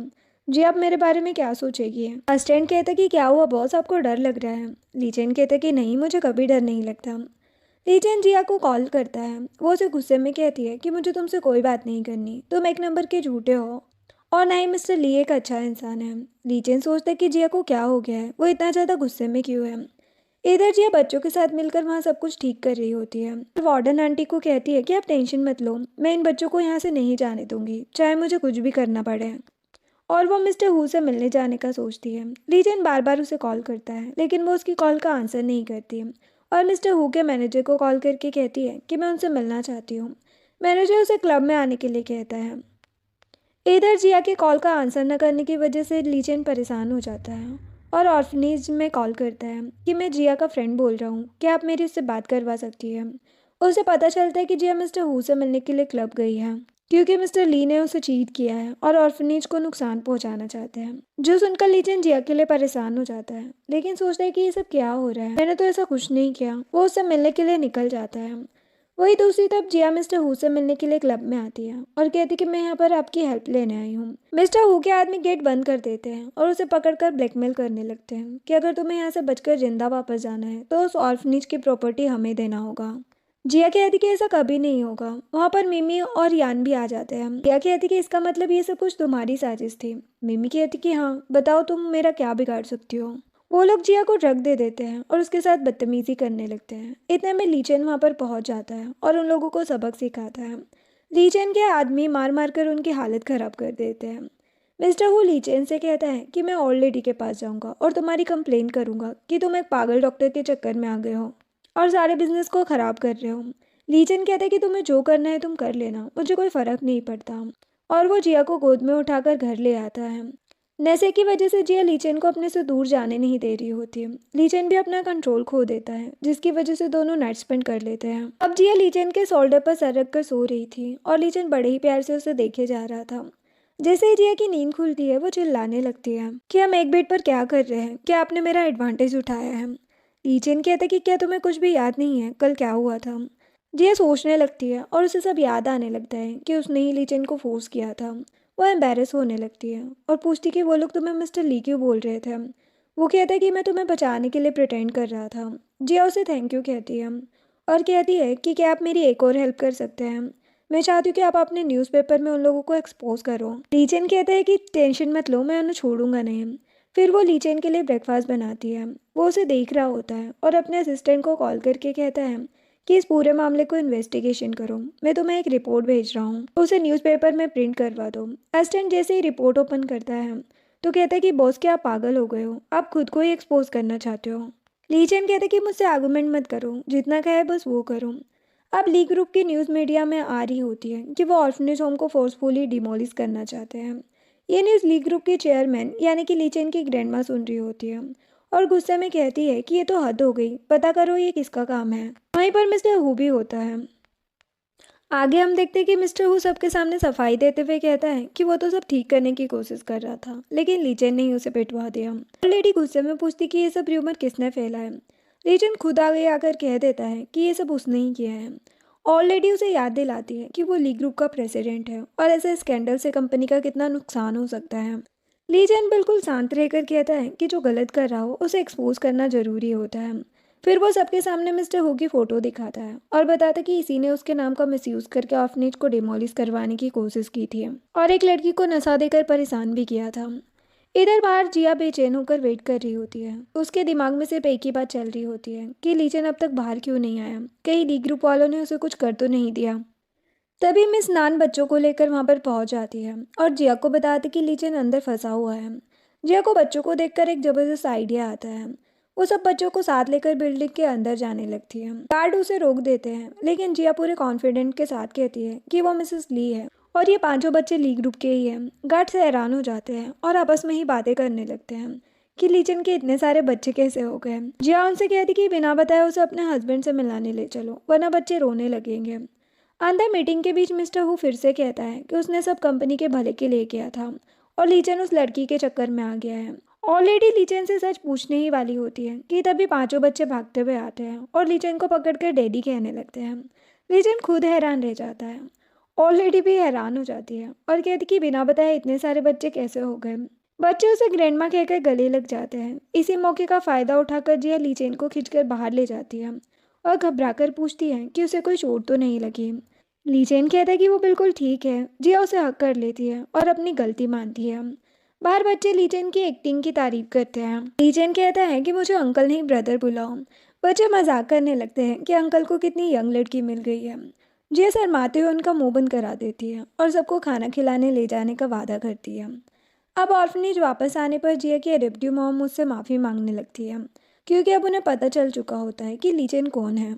जी आप मेरे बारे में क्या सोचेगी। असिस्टेंट कहता कि क्या हुआ बॉस, आपको डर लग रहा है। लीचेन कहता कि नहीं, मुझे कभी डर नहीं लगता। लीचेन जिया को कॉल करता है। वो उसे गुस्से में कहती है कि मुझे तुमसे कोई बात नहीं करनी, तुम एक नंबर के झूठे हो और ना ही मिस्टर ली एक अच्छा इंसान है। लीचेन सोचता है कि जिया को क्या हो गया है, वो इतना ज़्यादा गुस्से में क्यों है। इधर जिया बच्चों के साथ मिलकर वहाँ सब कुछ ठीक कर रही होती है। वार्डन आंटी को कहती है कि आप टेंशन मत लो, मैं इन बच्चों को यहाँ से नहीं जाने दूंगी, चाहे मुझे कुछ भी करना पड़े। और वो मिस्टर हु से मिलने जाने का सोचती है। लीचेन बार बार उसे कॉल करता है लेकिन वो उसकी कॉल का आंसर नहीं करती और मिस्टर हु के मैनेजर को कॉल करके कहती है कि मैं उनसे मिलना चाहती हूँ। मैनेजर उसे क्लब में आने के लिए कहता है। इधर जिया के कॉल का आंसर न करने की वजह से लीचेन परेशान हो जाता है और ऑर्फनेज में कॉल करता है कि मैं जिया का फ्रेंड बोल रहा हूँ, क्या आप मेरी उससे बात करवा सकती है। उसे पता चलता है कि जिया मिस्टर हु से मिलने के लिए क्लब गई है क्योंकि मिस्टर ली ने उसे चीट किया है और ऑर्फनेज को नुकसान पहुंचाना चाहते हैं। जो सुनकर लीचेन जिया के लिए परेशान हो जाता है लेकिन सोचता है कि ये सब क्या हो रहा है, मैंने तो ऐसा कुछ नहीं किया। वो उससे मिलने के लिए निकल जाता है। वही दूसरी तरफ जिया मिस्टर हु से मिलने के लिए क्लब में आती है और कहती कि मैं यहाँ पर आपकी हेल्प लेने आई हूँ। मिस्टर हु के आदमी गेट बंद कर देते हैं और उसे पकड़कर ब्लैकमेल करने लगते हैं कि अगर तुम्हें यहाँ से बचकर जिंदा वापस जाना है तो उस ऑर्फनेज की प्रॉपर्टी हमें देना होगा। जिया कहती कि ऐसा कभी नहीं होगा। वहाँ पर मिमी और यान भी आ जाते हैं। जिया कहती कि इसका मतलब ये सब कुछ तुम्हारी साजिश थी। मिमी कहती कि हाँ, बताओ तुम मेरा क्या बिगाड़ सकती हो। वो लोग जिया को ड्रग दे देते हैं और उसके साथ बदतमीजी करने लगते हैं। इतने में लीचेन वहाँ पर पहुँच जाता है और उन लोगों को सबक सिखाता है। लीचेन के आदमी मार मार कर उनकी हालत खराब कर देते हैं। मिस्टर हु लीचेन से कहता है कि मैं ओल्ड लेडी के पास जाऊंगा और तुम्हारी कंप्लेन करूंगा कि तुम एक पागल डॉक्टर के चक्कर में आ गए हो और सारे बिजनेस को ख़राब कर रहे हो। लीचेन कहता है कि तुम्हें जो करना है तुम कर लेना, मुझे कोई फ़र्क नहीं पड़ता। और वो जिया को गोद में उठाकर घर ले आता है। नशे की वजह से जिया लीचेन को अपने से दूर जाने नहीं दे रही होती है। लीचेन भी अपना कंट्रोल खो देता है जिसकी वजह से दोनों नाइट स्पेंड कर लेते हैं। अब जिया लीचेन के शोल्डर पर सर रख कर सो रही थी और लीचेन बड़े ही प्यार से उसे देखे जा रहा था। जैसे ही जिया की नींद खुलती है वो चिल्लाने लगती है कि हम एक बेड पर क्या कर रहे हैं, क्या आपने मेरा एडवांटेज उठाया है। लीचेन कहता है कि क्या तुम्हें कुछ भी याद नहीं है कल क्या हुआ था। जिया सोचने लगती है और उसे सब याद आने लगता है कि उसने ही लीचेन को फोर्स किया था। वो एम्बेरस होने लगती है और पूछती कि वो लोग तुम्हें मिस्टर ली क्यों बोल रहे थे। वो कहता है कि मैं तुम्हें बचाने के लिए प्रिटेंड कर रहा था। जिया उसे थैंक यू कहती है और कहती है कि क्या आप मेरी एक और हेल्प कर सकते हैं। मैं चाहती हूँ कि आप अपने न्यूज़पेपर में उन लोगों को एक्सपोज करो। लीचेन कहता है कि टेंशन मत लो, मैं उन्हें छोड़ूंगा नहीं। फिर वो लीचेन के लिए ब्रेकफास्ट बनाती है। वो उसे देख रहा होता है और अपने असिस्टेंट को कॉल करके कहता है कि इस पूरे मामले को इन्वेस्टिगेशन करो, मैं तुम्हें एक रिपोर्ट भेज रहा हूँ, उसे न्यूज़पेपर में प्रिंट करवा दो। असिस्टेंट जैसे ही रिपोर्ट ओपन करता है तो कहता है कि बॉस क्या आप पागल हो गए हो, आप खुद को ही एक्सपोज करना चाहते हो। लीचेन कहता है कि मुझसे आर्गूमेंट मत करो, जितना कहे बस वो करो। अब ली ग्रुप की न्यूज़ मीडिया में आ रही होती है कि वो ऑर्फनेज होम को फोर्सफुली डिमोलिश करना चाहते हैं। ये न्यूज़ ली ग्रुप के चेयरमैन यानी कि लीचेन की ग्रैंडमा सुन रही होती है और गुस्से में कहती है कि ये तो हद हो गई, पता करो ये किसका काम है। वहीं पर मिस्टर हु भी होता है। आगे हम देखते हैं कि मिस्टर हु सबके सामने सफाई देते हुए कहता है कि वो तो सब ठीक करने की कोशिश कर रहा था लेकिन लीचेन ने ही उसे पिटवा दिया। लेडी गुस्से में पूछती कि ये सब र्यूमर किसने फैला है। लीचेन खुद आगे आकर कह देता है कि ये सब उसने ही किया है। ऑलरेडी उसे याद दिलाती है कि वो ली ग्रुप का प्रेसिडेंट है और ऐसे स्कैंडल से कंपनी का कितना नुकसान हो सकता है। लीजन बिल्कुल शांत रहकर कहता है कि जो गलत कर रहा हो उसे एक्सपोज करना जरूरी होता है। फिर वो सबके सामने मिस्टर हु की फोटो दिखाता है और बताता कि इसी ने उसके नाम का मिसयूज करके ऑर्फनेज को डिमोलिश करवाने की कोशिश की थी और एक लड़की को नशा देकर परेशान भी किया था। इधर बाहर जिया बेचैन होकर वेट कर रही होती है। उसके दिमाग में सिर्फ एक ही बात चल रही होती है कि लीचन अब तक बाहर क्यों नहीं आया, कहीं ली ग्रुप वालों ने उसे कुछ कर तो नहीं दिया। तभी मिस नान बच्चों को लेकर वहां पर पहुंच जाती है और जिया को बताती कि लीचन अंदर फंसा हुआ है। जिया को बच्चों को देखकर एक जबरदस्त आइडिया आता है। वो सब बच्चों को साथ लेकर बिल्डिंग के अंदर जाने लगती है। गार्ड उसे रोक देते हैं लेकिन जिया पूरे कॉन्फिडेंट के साथ कहती है कि वो मिसेस ली है और ये पांचों बच्चे ली ग्रुप के ही हैं। गार्ड से हैरान हो जाते हैं और आपस में ही बातें करने लगते हैं कि लीचन के इतने सारे बच्चे कैसे हो गए। जिया उनसे कहती कि बिना बताए उसे अपने हस्बैंड से मिलाने ले चलो वरना बच्चे रोने लगेंगे। अंदर मीटिंग के बीच मिस्टर हु फिर से कहता है कि उसने सब कंपनी के भले के लिए किया था और लीचन उस लड़की के चक्कर में आ गया है। ऑलरेडी लीचन से सच पूछने ही वाली होती है कि तभी पांचों बच्चे भागते हुए आते हैं और लीचन को पकड़कर डैडी कहने लगते हैं। लीचन खुद हैरान रह जाता है, ऑलरेडी भी हैरान हो जाती है और कहती कि बिना बताए इतने सारे बच्चे कैसे हो गए। बच्चे उसे ग्रैंडमा कहकर गले लग जाते हैं। इसी मौके का फायदा उठाकर जिया लीचेन को खींचकर बाहर ले जाती है और घबराकर पूछती है कि उसे कोई चोट तो नहीं लगी। लीचेन कहता है कि वो बिल्कुल ठीक है। जिया उसे हक कर लेती है और अपनी गलती मानती है। बाहर बच्चे लीचेन की एक्टिंग की तारीफ करते हैं। लीचेन कहता है कि मुझे अंकल नहीं ब्रदर बुलाओ। बच्चे मजाक करने लगते हैं कि अंकल को कितनी यंग लड़की मिल गई है। जिया शर्माते हुए उनका मुंह बंद करा देती है और सबको खाना खिलाने ले जाने का वादा करती है। अब ऑर्फनेज वापस आने पर जिया की एडॉप्टिव मॉम उससे माफ़ी मांगने लगती है, क्योंकि अब उन्हें पता चल चुका होता है कि लीचेन कौन है।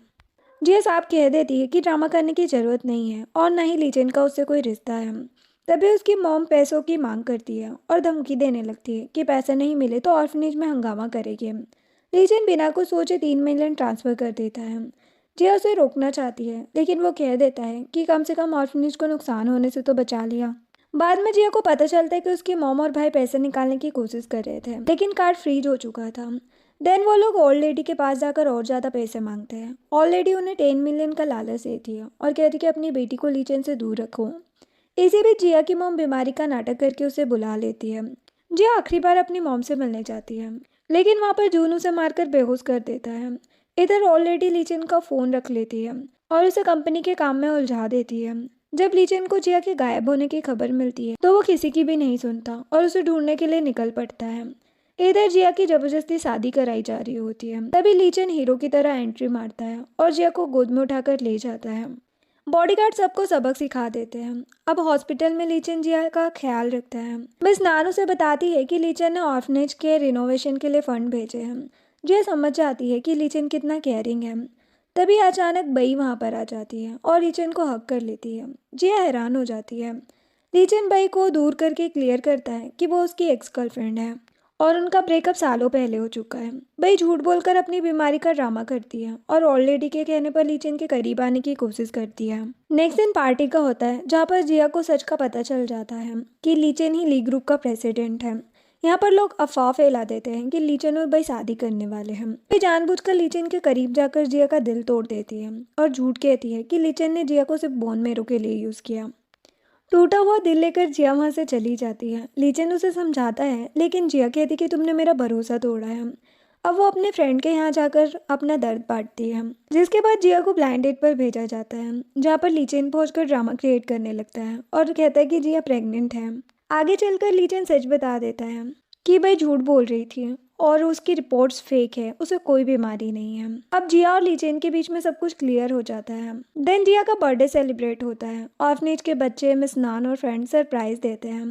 जिया साफ कह देती है कि ड्रामा करने की ज़रूरत नहीं है और ना ही लीचेन का उससे कोई रिश्ता है। तभी उसकी मॉम पैसों की मांग करती है और धमकी देने लगती है कि पैसे नहीं मिले तो ऑर्फनेज में हंगामा करेगी। लीचेन बिना कुछ सोचे 3 मिलियन ट्रांसफ़र कर देता है। जिया उसे रोकना चाहती है, लेकिन वो कह देता है कि कम से कम ऑर्फनेज को नुकसान होने से तो बचा लिया। बाद में जिया को पता चलता है कि उसकी मॉम और भाई पैसे निकालने की कोशिश कर रहे थे, लेकिन कार्ड फ्रीज हो चुका था। देन वो लोग ओल्ड लेडी के पास जाकर और ज़्यादा पैसे मांगते हैं। ओल्ड लेडी उन्हें 10 मिलियन का लालच देती है और कहती है कि अपनी बेटी को लीचेन से दूर रखो। इसी बीच जिया की मॉम बीमारी का नाटक करके उसे बुला लेती है। जिया आखिरी बार अपनी मॉम से मिलने जाती है, लेकिन वहाँ पर जून उसे मारकर बेहोश कर देता है। इधर ओल्ड लेडी लीचेन का फ़ोन रख लेती है और उसे कंपनी के काम में उलझा देती है। जब लीचेन को जिया के गायब होने की खबर मिलती है तो वो किसी की भी नहीं सुनता और उसे ढूंढने के लिए निकल पड़ता है। इधर जिया की जबरदस्ती शादी कराई जा रही होती है। तभी लीचेन हीरो की तरह एंट्री मारता है और जिया को गोद में उठाकर ले जाता है। बॉडीगार्ड सबको सबक सिखा देते हैं। अब हॉस्पिटल में लीचेन जिया का ख्याल रखता है। मिस नानो से बताती है कि लीचेन ने ऑर्फनेज के रिनोवेशन के लिए फंड भेजे हैं। जिया समझ जाती है कि लीचेन कितना केयरिंग है। तभी अचानक बई वहाँ पर आ जाती है और लीचेन को हक कर लेती है। जिया हैरान हो जाती है। लीचेन बई को दूर करके क्लियर करता है कि वो उसकी एक्स गर्लफ्रेंड है और उनका ब्रेकअप सालों पहले हो चुका है। बई झूठ बोलकर अपनी बीमारी का ड्रामा करती है और ओल्ड लेडी के कहने पर लीचेन के करीब आने की कोशिश करती है। नेक्स्ट दिन पार्टी का होता है, जहाँ पर जिया को सच का पता चल जाता है कि लीचेन ही ली ग्रुप का प्रेसिडेंट है। यहाँ पर लोग अफवाह फैला देते हैं कि लीचेन और बई शादी करने वाले हैं। वे जानबूझकर लीचेन के करीब जाकर जिया का दिल तोड़ देती है और झूठ कहती है कि लीचेन ने जिया को सिर्फ बोन मेरो के लिए यूज़ किया। टूटा हुआ दिल लेकर जिया वहाँ से चली जाती है। लीचेन उसे समझाता है, लेकिन जिया कहती कि तुमने मेरा भरोसा तोड़ा है। अब वो अपने फ्रेंड के यहाँ जाकर अपना दर्द बांटती है, जिसके बाद जिया को ब्लाइंड डेट पर भेजा जाता है, जहाँ पर लीचेन पहुंचकर ड्रामा क्रिएट करने लगता है और कहता है कि जिया प्रेग्नेंट है। आगे चलकर लीचेन सच बता देता है कि भाई झूठ बोल रही थी और उसकी रिपोर्ट्स फेक है, उसे कोई बीमारी नहीं है। अब जिया और लीचेन के बीच में सब कुछ क्लियर हो जाता है। देन जिया का बर्थडे सेलिब्रेट होता है। ऑर्फनेज के बच्चे मिस नान और फ्रेंड सरप्राइज देते हैं।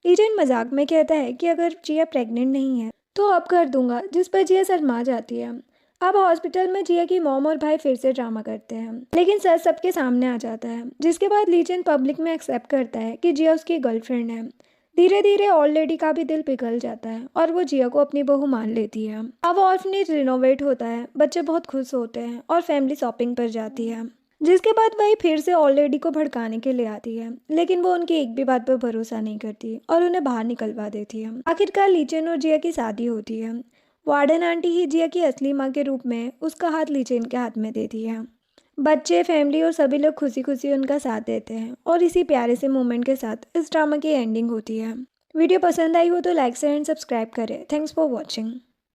लीचेन मजाक में कहता है कि अगर जिया प्रेग्नेंट नहीं है तो अब कर दूंगा, जिस पर जिया शर्मा जाती है। अब हॉस्पिटल में जिया की मॉम और भाई फिर से ड्रामा करते हैं, लेकिन सच सबके सामने आ जाता है, जिसके बाद लीचेन पब्लिक में एक्सेप्ट करता है कि जिया उसकी गर्लफ्रेंड है। धीरे धीरे ओल्ड लेडी का भी दिल पिघल जाता है और वो जिया को अपनी बहू मान लेती है। अब ऑर्फनेज रिनोवेट होता है, बच्चे बहुत खुश होते हैं और फैमिली शॉपिंग पर जाती है, जिसके बाद वही फिर से ओल्ड लेडी को भड़काने के लिए आती है, लेकिन वो उनकी एक भी बात पर भरोसा नहीं करती और उन्हें बाहर निकलवा देती है। आखिरकार लीचेन और जिया की शादी होती है। वार्डन आंटी ही जिया की असली माँ के रूप में उसका हाथ लीचेन के हाथ में देती है। बच्चे, फैमिली और सभी लोग खुशी खुशी उनका साथ देते हैं और इसी प्यारे से मोमेंट के साथ इस ड्रामा की एंडिंग होती है। वीडियो पसंद आई हो तो लाइक शेयर एंड सब्सक्राइब करें। Thanks for watching.